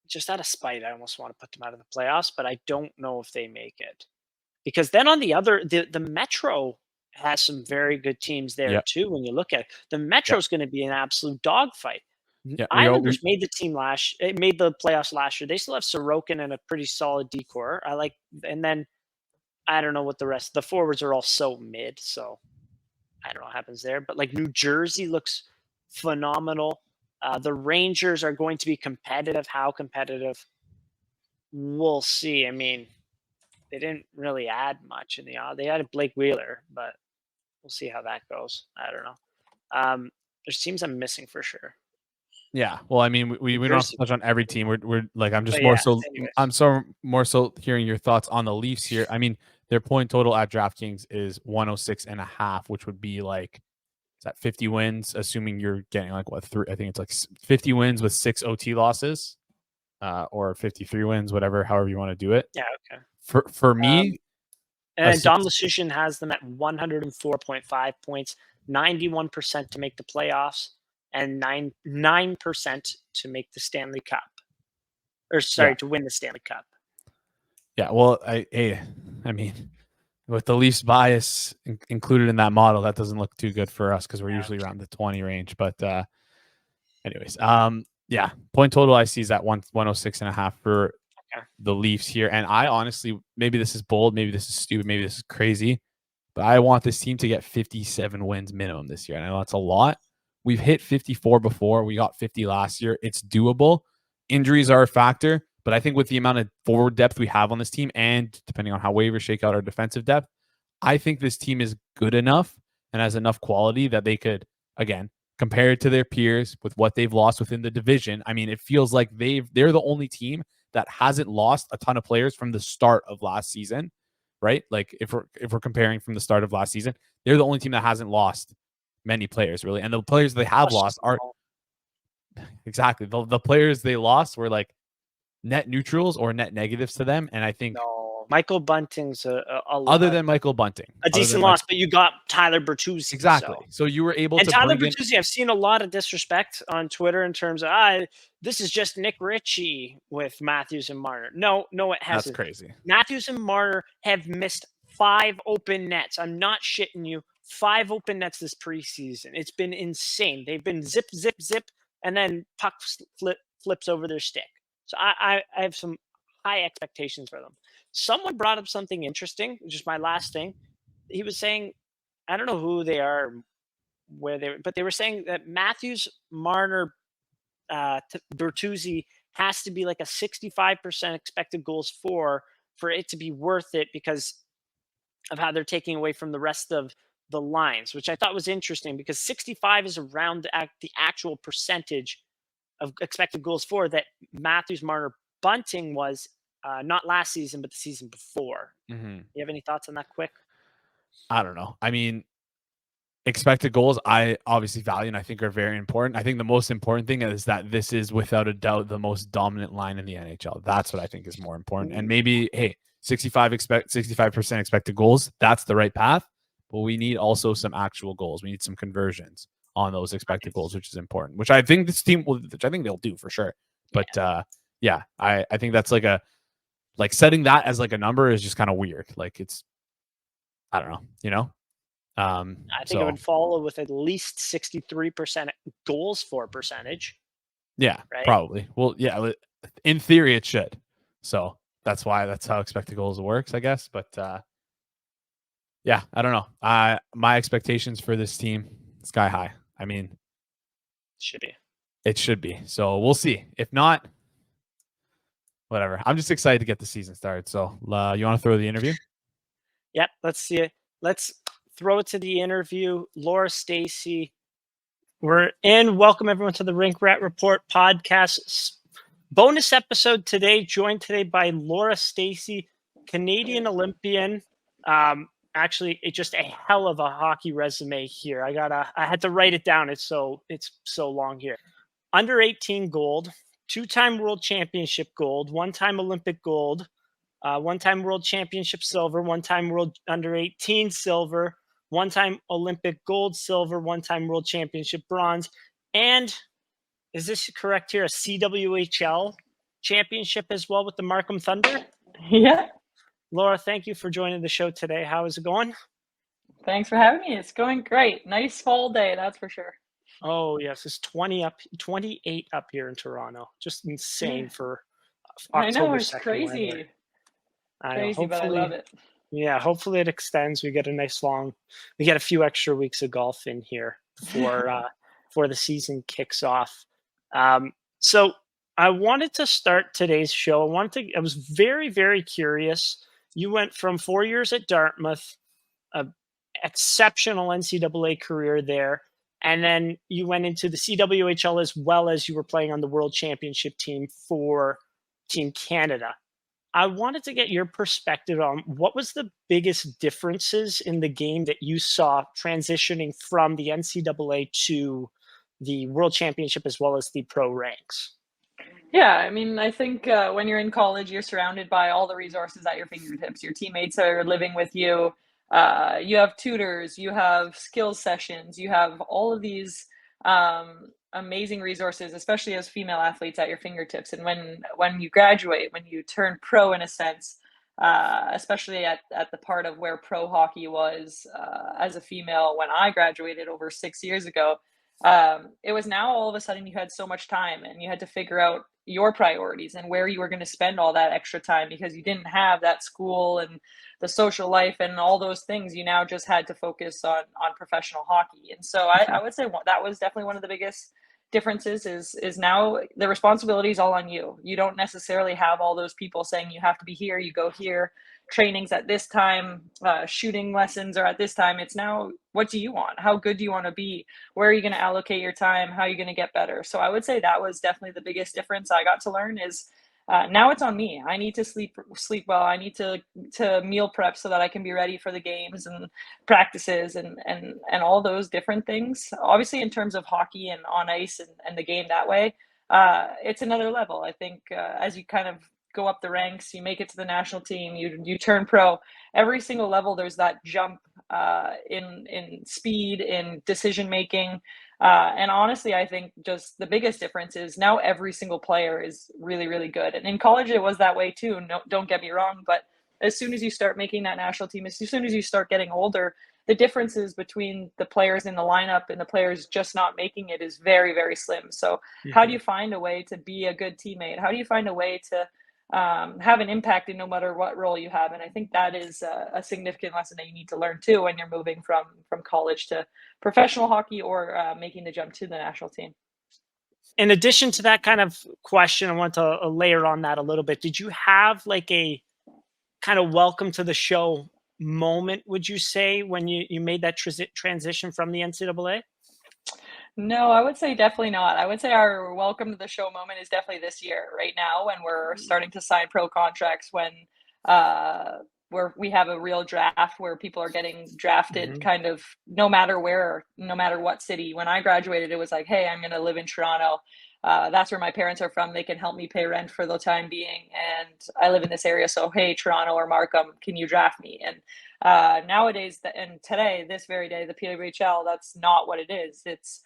just out of spite, I almost want to put them out of the playoffs, but I don't know if they make it. Because then on the other the Metro has some very good teams there too when you look at it. The Metro's going to be an absolute dogfight. Yeah, Islanders made the made the playoffs last year. They still have Sorokin and a pretty solid decor. And then I don't know what the forwards are all so mid. So I don't know what happens there. But like New Jersey looks phenomenal. The Rangers are going to be competitive. How competitive? We'll see. I mean, they didn't really add much in they added Blake Wheeler, but we'll see how that goes. I don't know. There's teams I'm missing for sure. Yeah, well, I mean, we don't have to touch on every team. We're like, I'm just more so, more so hearing your thoughts on the Leafs here. I mean, their point total at DraftKings is 106.5, which would be like, is that 50 wins, assuming you're getting like what, I think it's like 50 wins with 6 OT losses, or 53 wins, whatever, however you want to do it. Yeah, okay. For me, and Dom Lucian has them at 104.5 points, 91% to make the playoffs, and 9% to make the Stanley Cup. Or sorry, to win the Stanley Cup. Yeah, well, I mean, with the Leafs bias included in that model, that doesn't look too good for us because we're usually around the 20 range. But anyways, yeah, point total I see is at 106.5 for the Leafs here. And I honestly, maybe this is bold, maybe this is stupid, maybe this is crazy, but I want this team to get 57 wins minimum this year. And I know that's a lot. We've hit 54 before. We got 50 last year. It's doable. Injuries are a factor, but I think with the amount of forward depth we have on this team, and depending on how waivers shake out our defensive depth, I think this team is good enough and has enough quality that they could, again, compared to their peers with what they've lost within the division. I mean, it feels like they're the only team that hasn't lost a ton of players from the start of last season, right? Like if we're comparing from the start of last season, they're the only team that hasn't lost many players really. And the players they have lost are exactly the players they lost were like net neutrals or net negatives to them. And I think Michael Bunting's other than Michael Bunting, a decent loss, but you got Tyler Bertuzzi. Exactly. So you were able to Tyler Bertuzzi, I've seen a lot of disrespect on Twitter in terms of this is just Nick Ritchie with Matthews and Marner. No, it hasn't. That's crazy. Matthews and Marner have missed 5 open nets. I'm not shitting you. 5 open nets this preseason. It's been insane. They've been zip, zip, zip, and then puck flips over their stick. So I have some high expectations for them. Someone brought up something interesting, just my last thing. He was saying, I don't know who they are, but they were saying that Matthews, Marner, Bertuzzi has to be like a 65% expected goals for it to be worth it because of how they're taking away from the rest of the lines, which I thought was interesting because 65 is around the actual percentage of expected goals for that Matthews, Marner, Bunting was not last season, but the season before. Mm-hmm. You have any thoughts on that quick? I don't know. I mean, expected goals, I obviously value and I think are very important. I think the most important thing is that this is without a doubt the most dominant line in the NHL. That's what I think is more important. And maybe, hey, 65% expected goals, that's the right path. But we need also some actual goals. We need some conversions on those expected goals, which is important, which I think this team will, which I think they'll do for sure. But yeah, I think that's like setting that as like a number is just kind of weird. Like it's, I don't know, I think it would follow with at least 63% goals for percentage. Yeah, right? Probably. Well, yeah, in theory it should. So that's how expected goals works, I guess. But yeah, I don't know. My expectations for this team, sky high. I mean, it should be. So we'll see. If not, whatever. I'm just excited to get the season started. So you want to throw the interview? Yep. Let's see it. Let's throw it to the interview. Laura Stacey. We're in. Welcome everyone to the Rink Rat Report podcast bonus episode today. Joined today by Laura Stacey, Canadian Olympian. Actually, it's just a hell of a hockey resume here. I had to write it down. It's so long here. Under 18 gold, 2-time world championship gold, 1-time Olympic gold, 1-time world championship silver, 1-time world under 18 silver, 1-time Olympic gold, silver, 1-time world championship bronze, and is this correct here? A CWHL championship as well with the Markham Thunder? Yeah. Laura, thank you for joining the show today. How is it going? Thanks for having me. It's going great. Nice fall day, that's for sure. Oh yes, it's 28 up here in Toronto. Just insane for I know, October it's 2nd weather. crazy. I know. Crazy, but I love Hopefully, it. yeah, hopefully it extends. We get a few extra weeks of golf in here before the season kicks off. So I wanted to start today's show. I was very, very curious. You went from 4 years at Dartmouth, a exceptional NCAA career there, and then you went into the CWHL as well as you were playing on the World Championship team for Team Canada. I wanted to get your perspective on what was the biggest differences in the game that you saw transitioning from the NCAA to the World Championship as well as the pro ranks. Yeah, I mean, I think when you're in college, you're surrounded by all the resources at your fingertips. Your teammates are living with you. You have tutors, you have skills sessions, you have all of these amazing resources, especially as female athletes at your fingertips. And when you graduate, when you turn pro, in a sense, especially at the part of where pro hockey was as a female when I graduated over 6 years ago, it was now all of a sudden you had so much time and you had to figure out your priorities and where you were going to spend all that extra time because you didn't have that school and the social life and all those things. You now just had to focus on professional hockey. And so I would say that was definitely one of the biggest differences is now the responsibility is all on you. You don't necessarily have all those people saying you have to be here, you go here, trainings at this time, shooting lessons are at this time. It's now, what do you want? How good do you want to be? Where are you going to allocate your time? How are you going to get better? So I would say that was definitely the biggest difference I got to learn is now it's on me. I need to sleep well. I need to meal prep so that I can be ready for the games and practices and all those different things. Obviously, in terms of hockey and on ice and the game that way, it's another level. I think as you kind of go up the ranks, you make it to the national team, you turn pro. Every single level, there's that jump in speed, in decision making. And honestly, I think just the biggest difference is now every single player is really, really good. And in college, it was that way too. No, don't get me wrong. But as soon as you start making that national team, as soon as you start getting older, the differences between the players in the lineup and the players just not making it is very, very slim. So, how do you find a way to be a good teammate? How do you find a way to have an impact in no matter what role you have? And I think that is a significant lesson that you need to learn too when you're moving from college to professional hockey or making the jump to the national team. In addition to that kind of question, I want to layer on that a little bit. Did you have like a kind of welcome to the show moment, would you say, when you made that transition from the NCAA? No, I would say definitely not. I would say our welcome to the show moment is definitely this year, right now, when we're starting to sign pro contracts, when where we have a real draft where people are getting drafted kind of no matter where, no matter what city. When I graduated, it was like, hey, I'm going to live in Toronto. That's where my parents are from. They can help me pay rent for the time being. And I live in this area. So, hey, Toronto or Markham, can you draft me? And nowadays, and today, this very day, the PWHL, that's not what it is. It's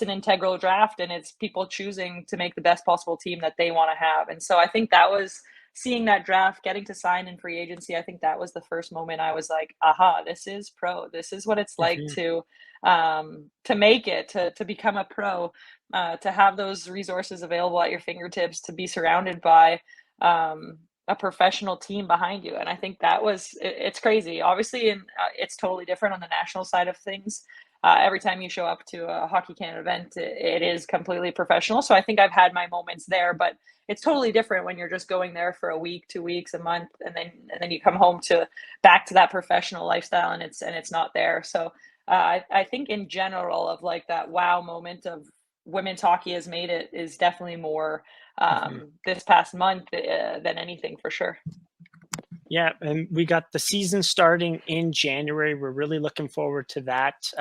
an integral draft, and it's people choosing to make the best possible team that they want to have. And so I think that was seeing that draft, getting to sign in free agency. I think that was the first moment I was like, aha, this is pro. This is what it's like to make it, to become a pro, to have those resources available at your fingertips, to be surrounded by a professional team behind you. And I think that was, it's crazy. Obviously, and it's totally different on the national side of things. Every time you show up to a Hockey Canada event, it is completely professional. So I think I've had my moments there, but it's totally different when you're just going there for a week, 2 weeks, a month, and then you come home to back to that professional lifestyle, and it's not there. So I think in general of like that wow moment of women's hockey has made it is definitely more this past month than anything, for sure. Yeah, and we got the season starting in January. We're really looking forward to that.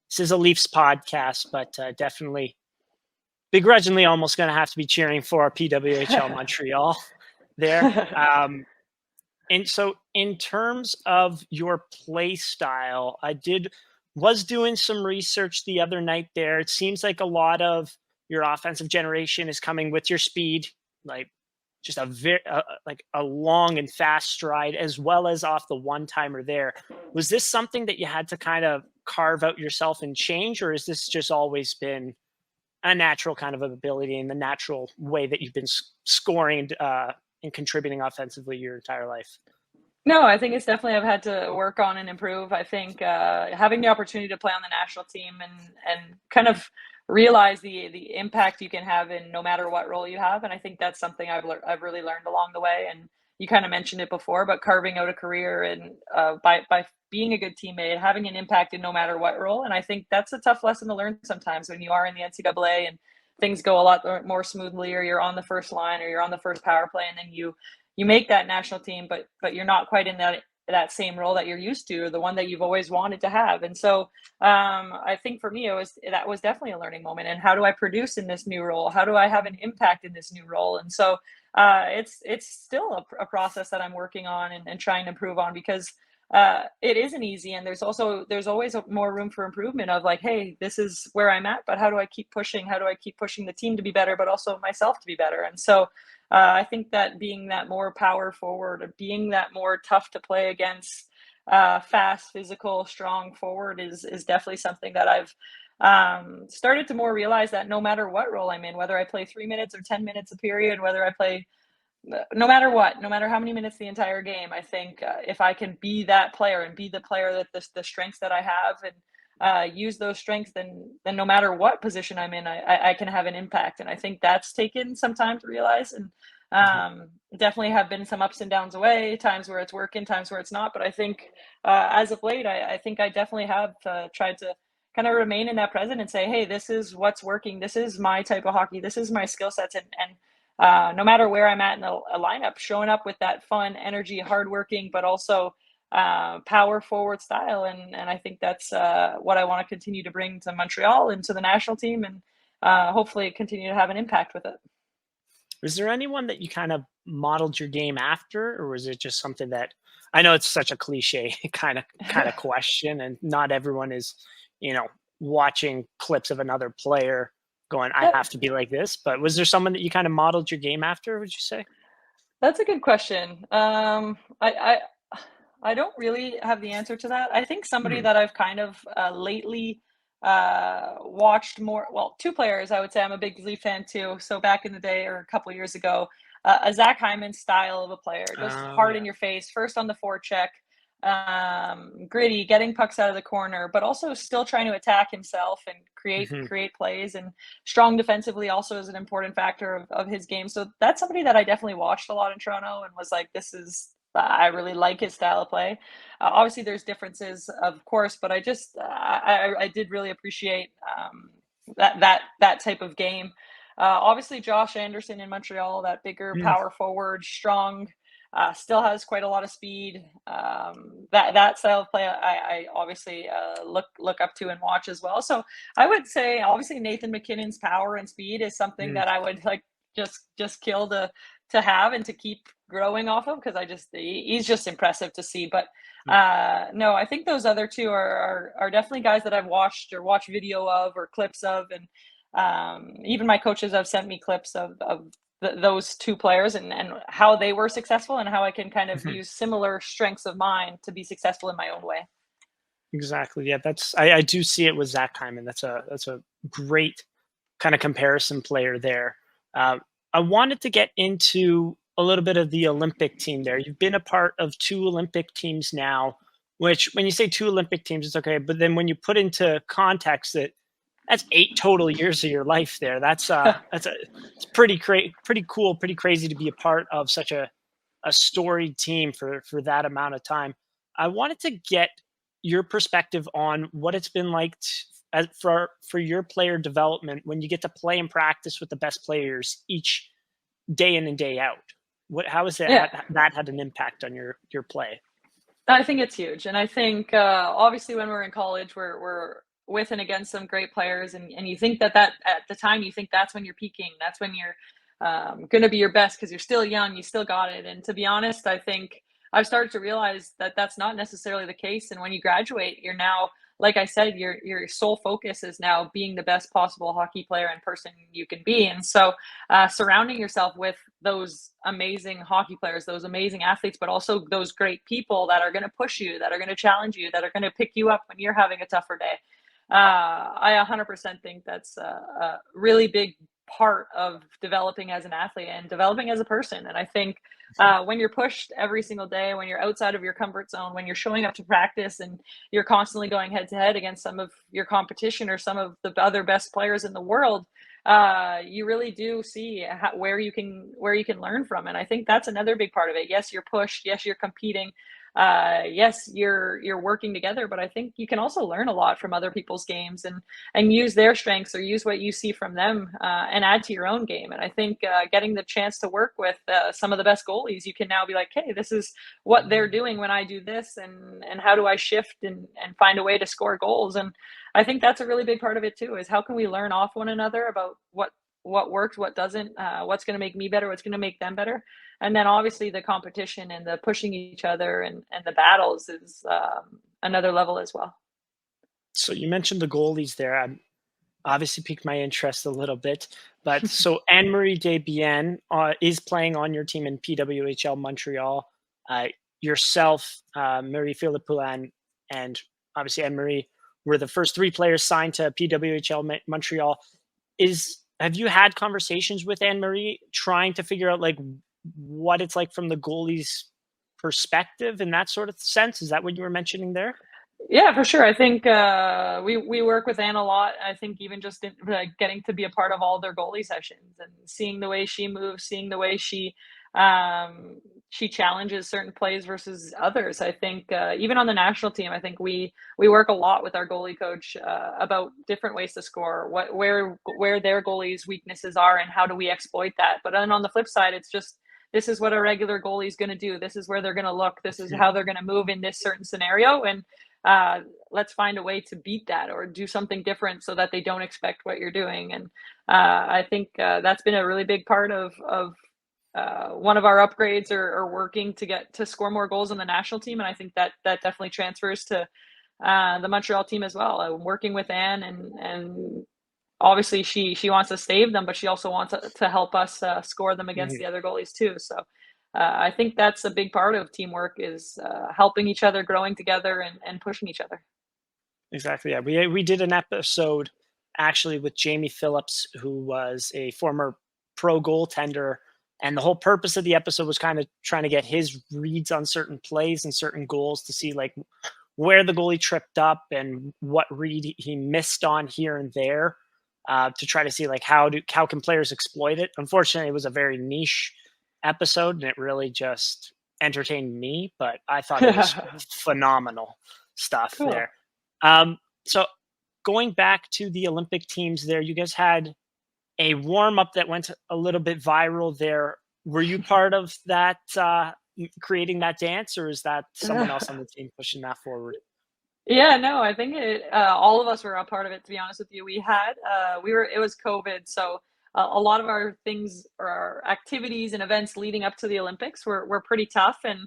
This is a Leafs podcast, but definitely begrudgingly almost going to have to be cheering for our PWHL Montreal there. And so in terms of your play style, was doing some research the other night there. It seems like a lot of your offensive generation is coming with your speed, like just a very like a long and fast stride, as well as off the one-timer there. Was this something that you had to kind of carve out yourself and change, or has this just always been a natural kind of ability and the natural way that you've been scoring and contributing offensively your entire life? No, I think it's definitely I've had to work on and improve. I think having the opportunity to play on the national team and kind of realize the impact you can have in no matter what role you have, and I think that's something I've really learned along the way. And you kind of mentioned it before, but carving out a career and by being a good teammate, having an impact in no matter what role, and I think that's a tough lesson to learn sometimes when you are in the NCAA and things go a lot more smoothly, or you're on the first line, or you're on the first power play, and then you make that national team, but you're not quite in that same role that you're used to, or the one that you've always wanted to have. And so I think for me, that was definitely a learning moment. And how do I produce in this new role? How do I have an impact in this new role? And so it's still a process that I'm working on and trying to improve on, because it isn't easy. And there's always more room for improvement of like, hey, this is where I'm at, but how do I keep pushing? How do I keep pushing the team to be better, but also myself to be better? And so I think that being that more power forward, or being that more tough to play against, fast, physical, strong forward is definitely something that I've started to more realize, that no matter what role I'm in, whether I play 3 minutes or 10 minutes a period, whether I play no matter what, no matter how many minutes the entire game, I think if I can be that player and be the player that the strengths that I have, and use those strengths, then no matter what position I'm in, I can have an impact. And I think that's taken some time to realize, and definitely have been some ups and downs away, times where it's working, times where it's not. But I think as of late, I think I definitely have tried to kind of remain in that present and say, hey, this is what's working. This is my type of hockey. This is my skill sets. And no matter where I'm at in a lineup, showing up with that fun, energy, hardworking, but also power forward style. And I think that's what I want to continue to bring to Montreal and to the national team, and hopefully continue to have an impact with it. Was there anyone that you kind of modeled your game after, or was it just something that, I know it's such a cliche kind of question, and not everyone is, watching clips of another player going, I have to be like this, but was there someone that you kind of modeled your game after, would you say? That's a good question. I don't really have the answer to that. I think somebody Mhm. that I've kind of lately watched more, well, two players, I would say. I'm a big Leaf fan too. So back in the day, or a couple years ago, a Zach Hyman style of a player, just Oh, hard in yeah. your face, first on the forecheck, gritty, getting pucks out of the corner, but also still trying to attack himself and Mhm. create plays, and strong defensively also is an important factor of his game. So that's somebody that I definitely watched a lot in Toronto and was like, this is, I really like his style of play. Obviously, there's differences, of course, but I did really appreciate that type of game. Obviously, Josh Anderson in Montreal, that bigger Mm. power forward, strong, still has quite a lot of speed. That style of play, I obviously look up to and watch as well. So I would say, obviously, Nathan McKinnon's power and speed is something Mm. that I would like just kill to have and to keep growing off of, because he's just impressive to see. But no, I think those other two are definitely guys that I've watched or watched video of or clips of, and even my coaches have sent me clips of those two players, and how they were successful, and how I can kind of Mhm. use similar strengths of mine to be successful in my own way. Exactly. Yeah, I do see it with Zach Hyman. That's a great kind of comparison player there. Um, I wanted to get into a little bit of the Olympic team there. You've been a part of two Olympic teams now, which when you say two Olympic teams, it's okay. But then when you put into context that that's 8 total years of your life there, it's pretty cool, pretty crazy to be a part of such a storied team for that amount of time. I wanted to get your perspective on what it's been like for your player development when you get to play and practice with the best players each day in and day out. How has Yeah. that had an impact on your play? I think it's huge, and I think obviously when we're in college, we're with and against some great players, and you think that at the time you think that's when you're peaking, that's when you're going to be your best because you're still young, you still got it. And to be honest, I think I've started to realize that that's not necessarily the case. And when you graduate, you're now like I said, your sole focus is now being the best possible hockey player and person you can be. And so surrounding yourself with those amazing hockey players, those amazing athletes, but also those great people that are going to push you, that are going to challenge you, that are going to pick you up when you're having a tougher day. I 100% think that's a really big part of developing as an athlete and developing as a person. And I think when you're pushed every single day, when you're outside of your comfort zone, when you're showing up to practice and you're constantly going head to head against some of your competition or some of the other best players in the world, you really do see where you can learn from. And I think that's another big part of it. Yes, you're pushed. Yes, you're competing. Yes, you're working together, but I think you can also learn a lot from other people's games and use their strengths or use what you see from them and add to your own game. And I think getting the chance to work with some of the best goalies, you can now be like, hey, this is what they're doing when I do this, and how do I shift and find a way to score goals. And I think that's a really big part of it too, is how can we learn off one another about what works, what doesn't, what's going to make me better, what's going to make them better. And then obviously the competition and the pushing each other and the battles is another level as well. So you mentioned the goalies there. Obviously piqued my interest a little bit. But so Anne-Marie Desbiens is playing on your team in PWHL Montreal. Yourself, Marie-Philippe Poulin, and obviously Anne-Marie were the first three players signed to PWHL Montreal. Have you had conversations with Anne-Marie trying to figure out like what it's like from the goalie's perspective in that sort of sense? Is that what you were mentioning there? Yeah, for sure. I think we work with Anne a lot. I think even just getting to be a part of all their goalie sessions and seeing the way she moves, seeing the way she challenges certain plays versus others. I think even on the national team, I think we work a lot with our goalie coach about different ways to score, where their goalies' weaknesses are, and how do we exploit that. But then on the flip side, it's just, this is what a regular goalie is going to do. This is where they're going to look. This is how they're going to move in this certain scenario. And let's find a way to beat that or do something different so that they don't expect what you're doing. And I think that's been a really big part of one of our upgrades or working to get to score more goals on the national team. And I think that definitely transfers to the Montreal team as well. I'm working with Anne, and obviously she wants to save them, but she also wants to help us score them against the other goalies too. So I think that's a big part of teamwork, is helping each other, growing together, and pushing each other. Exactly. Yeah, we did an episode actually with Jamie Phillips, who was a former pro goaltender, and the whole purpose of the episode was kind of trying to get his reads on certain plays and certain goals to see like where the goalie tripped up and what read he missed on here and there, to try to see like how can players exploit it. Unfortunately, it was a very niche episode and it really just entertained me, but I thought it was phenomenal stuff there. So going back to the Olympic teams there, you guys had a warm-up that went a little bit viral there. Were you part of that, creating that dance, or is that someone else on the team pushing that forward? Yeah, no, I think all of us were a part of it, to be honest with you. We had, it was COVID. So a lot of our things or our activities and events leading up to the Olympics were pretty tough. And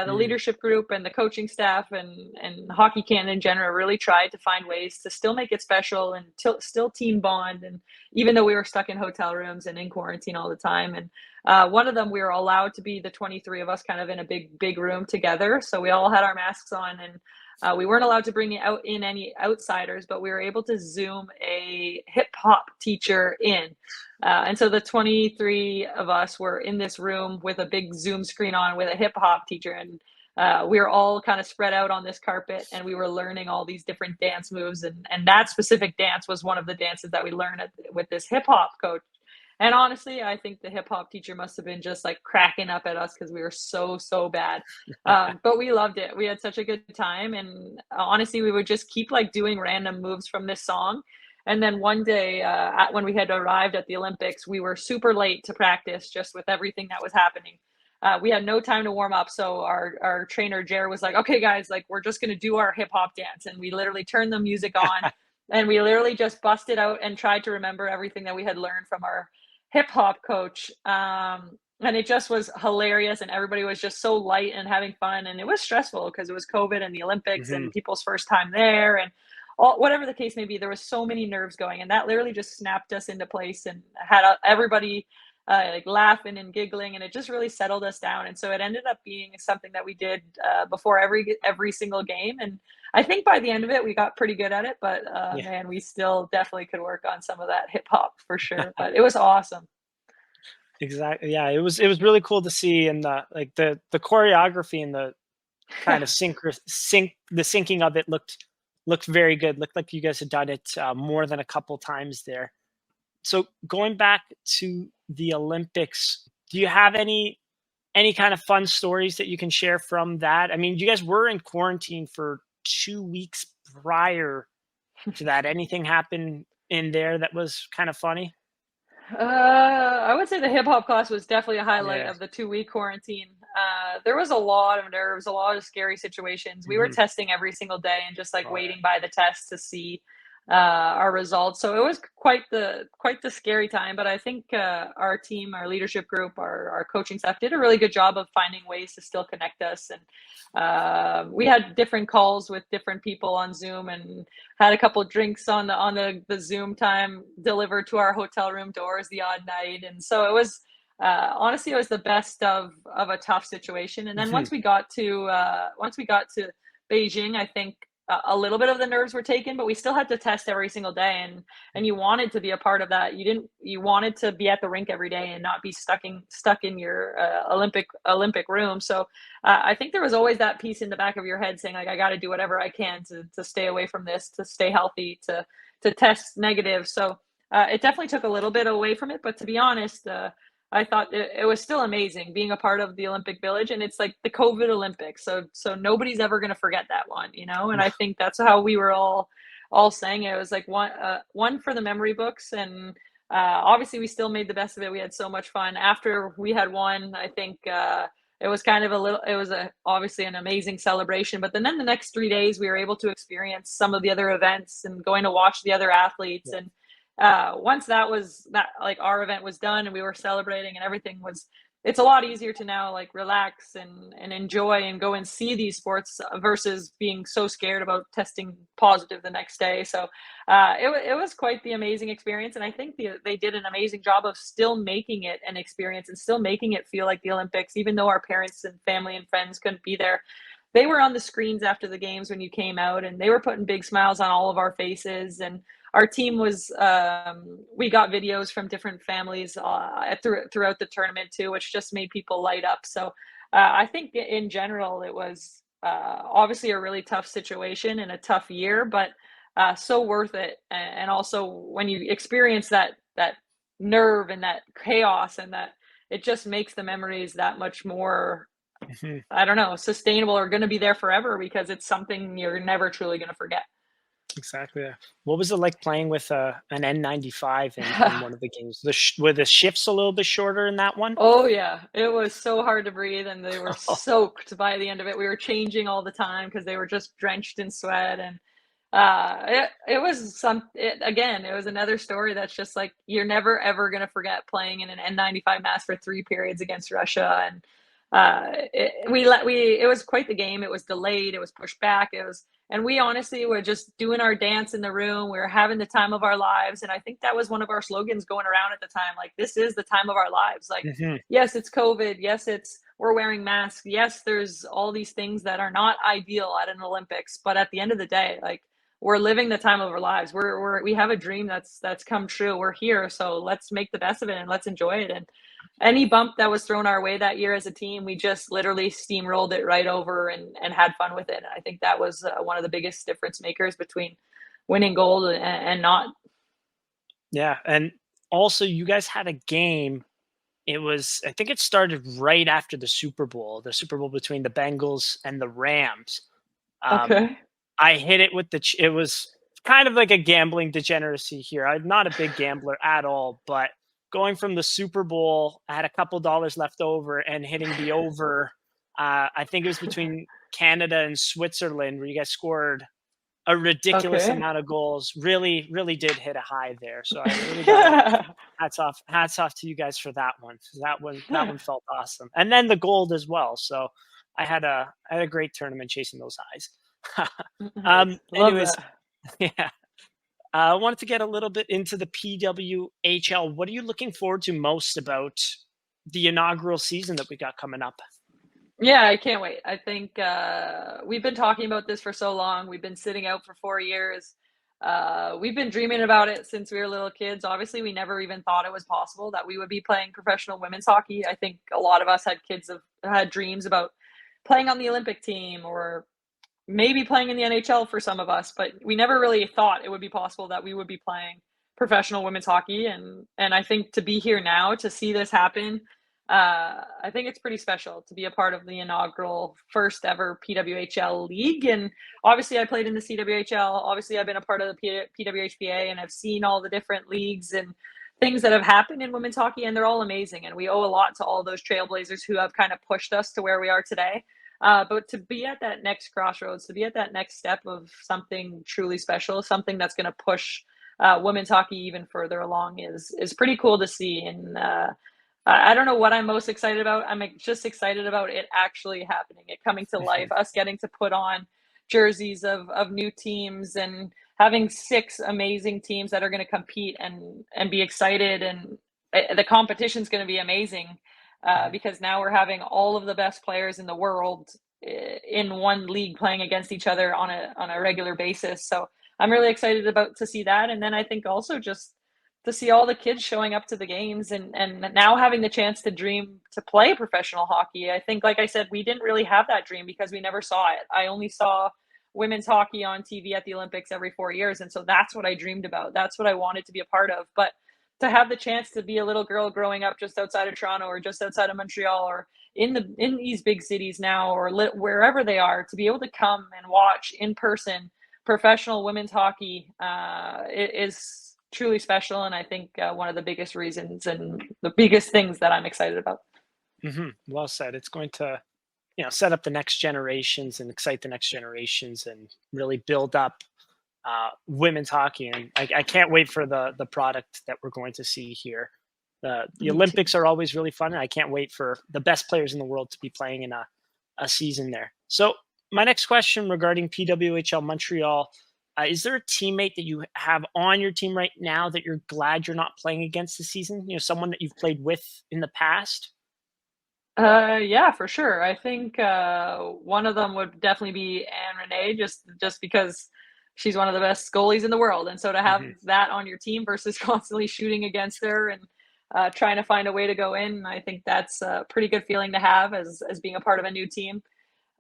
the leadership group and the coaching staff and Hockey Canada in general really tried to find ways to still make it special and still team bond. And even though we were stuck in hotel rooms and in quarantine all the time, and one of them, we were allowed to be the 23 of us kind of in a big room together. So we all had our masks on, and we weren't allowed to bring in any outsiders, but we were able to Zoom a hip hop teacher in. And so the 23 of us were in this room with a big Zoom screen on with a hip hop teacher. And we were all kind of spread out on this carpet, and we were learning all these different dance moves. And that specific dance was one of the dances that we learned with this hip hop coach. And honestly, I think the hip hop teacher must have been just like cracking up at us because we were so bad. But we loved it. We had such a good time. And honestly, we would just keep like doing random moves from this song. And then one day when we had arrived at the Olympics, we were super late to practice just with everything that was happening. We had no time to warm up. So our trainer, Jer, was like, okay, guys, like we're just going to do our hip hop dance. And we literally turned the music on and we literally just busted out and tried to remember everything that we had learned from our hip hop coach. And it just was hilarious. And everybody was just so light and having fun. And it was stressful because it was COVID and the Olympics and people's first time there. And whatever the case may be, there was so many nerves going, and that literally just snapped us into place and had everybody like laughing and giggling, and it just really settled us down. And so it ended up being something that we did before every single game. And I think by the end of it, we got pretty good at it. But Yeah. man, we still definitely could work on some of that hip hop for sure. But it was awesome. Exactly. Yeah, it was really cool to see, and the choreography and the kind of the syncing of it looked very good. Looked like you guys had done it more than a couple times there. So going back to the Olympics, do you have any kind of fun stories that you can share from that? I mean, you guys were in quarantine for 2 weeks prior to that. Anything happen in there that was kind of funny? I would say the hip hop class was definitely a highlight Yeah. of the 2-week quarantine. There was a lot of nerves, a lot of scary situations. We were Mhm. testing every single day and just like Oh, yeah. waiting by the test to see our results. So it was quite the scary time. But I think our team, our leadership group, our coaching staff did a really good job of finding ways to still connect us. And we had different calls with different people on Zoom, and had a couple drinks on the Zoom time delivered to our hotel room doors the odd night. And so it was honestly, it was the best of a tough situation. And then Mhm. once we got to Beijing, I think a little bit of the nerves were taken, but we still had to test every single day. And you wanted to be a part of that. You wanted to be at the rink every day and not be stuck in your Olympic room. So I think there was always that piece in the back of your head saying like, I got to do whatever I can to stay away from this, to stay healthy, to test negative. So it definitely took a little bit away from it. But to be honest, I thought it was still amazing being a part of the Olympic Village, and it's like the COVID Olympics. So nobody's ever going to forget that one, you know. And No. I think that's how we were all saying it. It was like one for the memory books. And obviously we still made the best of it. We had so much fun after we had won. I think it was kind of obviously an amazing celebration. But then the next 3 days, we were able to experience some of the other events and going to watch the other athletes. Yeah. And once like our event was done and we were celebrating and everything was, it's a lot easier to now like relax and enjoy and go and see these sports versus being so scared about testing positive the next day. So it was quite the amazing experience. And I think they did an amazing job of still making it an experience and still making it feel like the Olympics, even though our parents and family and friends couldn't be there. They were on the screens after the games when you came out, and they were putting big smiles on all of our faces. And our team was we got videos from different families throughout the tournament too, which just made people light up. So I think in general it was obviously a really tough situation and a tough year, but so worth it. And also when you experience that nerve and that chaos, and that it just makes the memories that much more, Mhm. I don't know, sustainable, or going to be there forever, because it's something you're never truly going to forget. Exactly. Yeah. What was it like playing with an N95 in one of the games? Were the shifts a little bit shorter in that one? Oh yeah, it was so hard to breathe, and they were soaked by the end of it. We were changing all the time because they were just drenched in sweat. And it was again, it was another story that's just like you're never ever gonna forget playing in an N95 mask for 3 periods against Russia. And it was quite the game. It was delayed. It was pushed back. And we honestly were just doing our dance in the room. We were having the time of our lives. And I think that was one of our slogans going around at the time. Like, this is the time of our lives. Like, Mhm. yes, it's COVID. Yes, we're wearing masks. Yes, there's all these things that are not ideal at an Olympics. But at the end of the day, like, we're living the time of our lives. We have a dream that's come true. We're here. So let's make the best of it and let's enjoy it. And any bump that was thrown our way that year as a team, we just literally steamrolled it right over and had fun with it. And I think that was one of the biggest difference makers between winning gold and not. Yeah, and also you guys had a game. It was, I think it started right after the Super Bowl between the Bengals and the Rams. Um, Okay. I hit it with it was kind of like a gambling degeneracy here. I'm not a big gambler at all, but going from the Super Bowl, I had a couple dollars left over and hitting the over. I think it was between Canada and Switzerland where you guys scored a ridiculous Okay. amount of goals. Really, really did hit a high there. So I really gotta hats off to you guys for that one. That one felt awesome. And then the gold as well. So I had a great tournament chasing those highs. Nice. Love Anyways, that. Yeah. I wanted to get a little bit into the PWHL. What are you looking forward to most about the inaugural season that we got coming up? Yeah, I can't wait. I think we've been talking about this for so long. We've been sitting out for 4 years. We've been dreaming about it since we were little kids. Obviously, we never even thought it was possible that we would be playing professional women's hockey. I think a lot of us had dreams about playing on the Olympic team or maybe playing in the NHL for some of us, but we never really thought it would be possible that we would be playing professional women's hockey. And I think to be here now to see this happen, I think it's pretty special to be a part of the inaugural first ever PWHL league. And obviously, I played in the CWHL. Obviously, I've been a part of the PWHPA, and I've seen all the different leagues and things that have happened in women's hockey, and they're all amazing. And we owe a lot to all those trailblazers who have kind of pushed us to where we are today. But to be at that next crossroads, to be at that next step of something truly special, something that's going to push women's hockey even further along is pretty cool to see. And I don't know what I'm most excited about. I'm just excited about it actually happening, it coming to life, us getting to put on jerseys of new teams and having 6 amazing teams that are going to compete and be excited. And the competition's going to be amazing. Because now we're having all of the best players in the world in one league playing against each other on a regular basis. So I'm really excited about to see that. And then I think also just to see all the kids showing up to the games and now having the chance to dream to play professional hockey. I think, like I said, we didn't really have that dream because we never saw it. I only saw women's hockey on TV at the Olympics every 4 years. And so that's what I dreamed about. That's what I wanted to be a part of. But to have the chance to be a little girl growing up just outside of Toronto or just outside of Montreal or in these big cities now or wherever they are, to be able to come and watch in person professional women's hockey it is truly special. And I think one of the biggest reasons and the biggest things that I'm excited about. Well said. It's going to, set up the next generations and excite the next generations and really build up women's hockey. And I can't wait for the product that we're going to see here. The Olympics are always really fun, and I can't wait for the best players in the world to be playing in a season there. So my next question regarding PWHL Montreal, is there a teammate that you have on your team right now that you're glad you're not playing against this season? Someone that you've played with in the past? Yeah, for sure. I think one of them would definitely be Anne Renee, just because she's one of the best goalies in the world. And so to have that on your team versus constantly shooting against her and trying to find a way to go in, I think that's a pretty good feeling to have as being a part of a new team.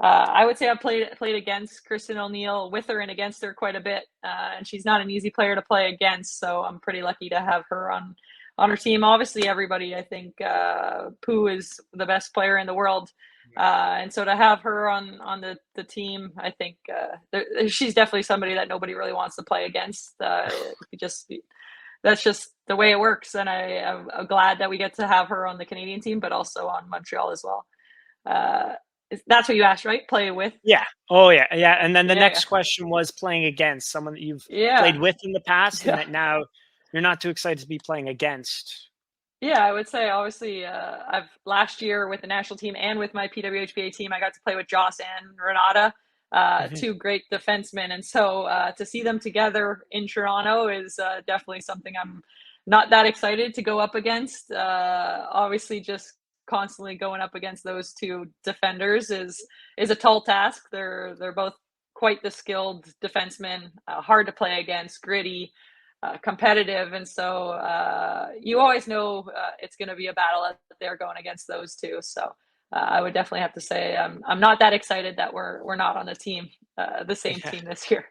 I would say I've played against Kristen O'Neill, with her and against her quite a bit, and she's not an easy player to play against. So I'm pretty lucky to have her on her team. Obviously, everybody, I think Pooh is the best player in the world. And so to have her on the team, I think she's definitely somebody that nobody really wants to play against. That's just the way it works. And I'm glad that we get to have her on the Canadian team, but also on Montreal as well. That's what you asked, right? Play with? Yeah. Oh, yeah. Yeah. And then the next question was playing against someone that you've played with in the past and that now you're not too excited to be playing against. Yeah, I would say obviously I've last year with the national team and with my PWHPA team, I got to play with Joss and Renata, 2 great defensemen. And so to see them together in Toronto is definitely something I'm not that excited to go up against. Obviously, just constantly going up against those 2 defenders is a tall task. They're both quite the skilled defensemen, hard to play against, gritty, competitive. And so you always know it's going to be a battle that they're going against those 2. So I would definitely have to say I'm not that excited that we're not on the team, the same team this year.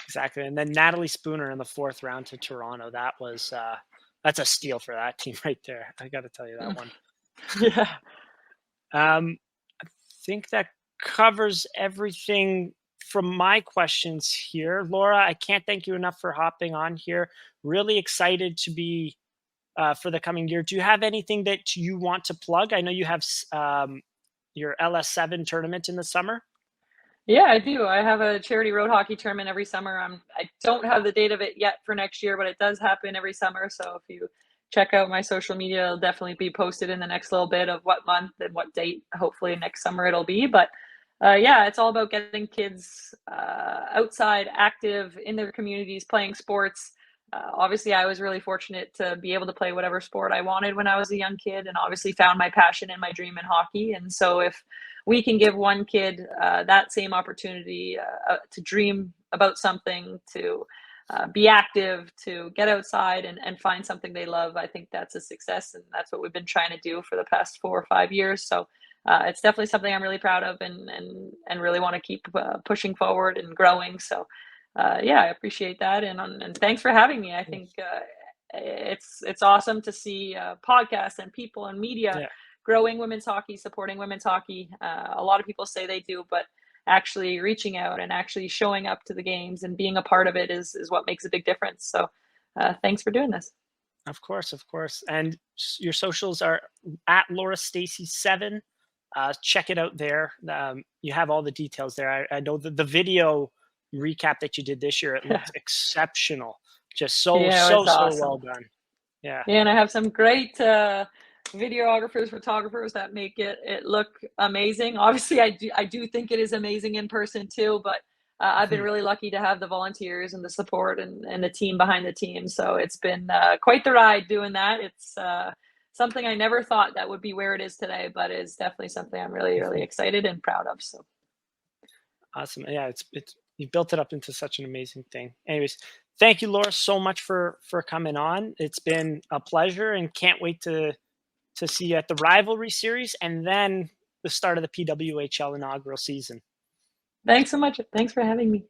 Exactly. And then Natalie Spooner in the 4th round to Toronto. That was that's a steal for that team right there. I got to tell you that one. Yeah. I think that covers everything from my questions here. Laura, I can't thank you enough for hopping on here. Really excited to be for the coming year. Do you have anything that you want to plug? I know you have your LS7 tournament in the summer. Yeah, I do. I have a charity road hockey tournament every summer. I don't have the date of it yet for next year, but it does happen every summer. So if you check out my social media, it'll definitely be posted in the next little bit of what month and what date. Hopefully next summer it'll be. But yeah, it's all about getting kids outside, active in their communities, playing sports. Obviously, I was really fortunate to be able to play whatever sport I wanted when I was a young kid, and obviously found my passion and my dream in hockey. And so, if we can give one kid that same opportunity to dream about something, to be active, to get outside and find something they love, I think that's a success, and that's what we've been trying to do for the past 4 or 5 years. So it's definitely something I'm really proud of, and really want to keep pushing forward and growing. So yeah, I appreciate that, and thanks for having me. I think it's awesome to see podcasts and people and media Yeah. growing women's hockey, supporting women's hockey. A lot of people say they do, but actually reaching out and actually showing up to the games and being a part of it is what makes a big difference. So thanks for doing this. Of course, of course. And your socials are at Laura Stacy 7. Check it out there. You have all the details there. I know the video recap that you did this year, it looked exceptional. Just so awesome. well done. Yeah. And I have some great videographers, photographers that make it look amazing. Obviously, I do think it is amazing in person too, but I've been really lucky to have the volunteers and the support and the team behind the team. So it's been quite the ride doing that. It's something I never thought that would be where it is today, but it's definitely something I'm really, really excited and proud of. So awesome. Yeah, it's you built it up into such an amazing thing. Anyways, thank you, Laura, so much for coming on. It's been a pleasure, and can't wait to see you at the rivalry series and then the start of the PWHL inaugural season. thanks so much. Thanks for having me.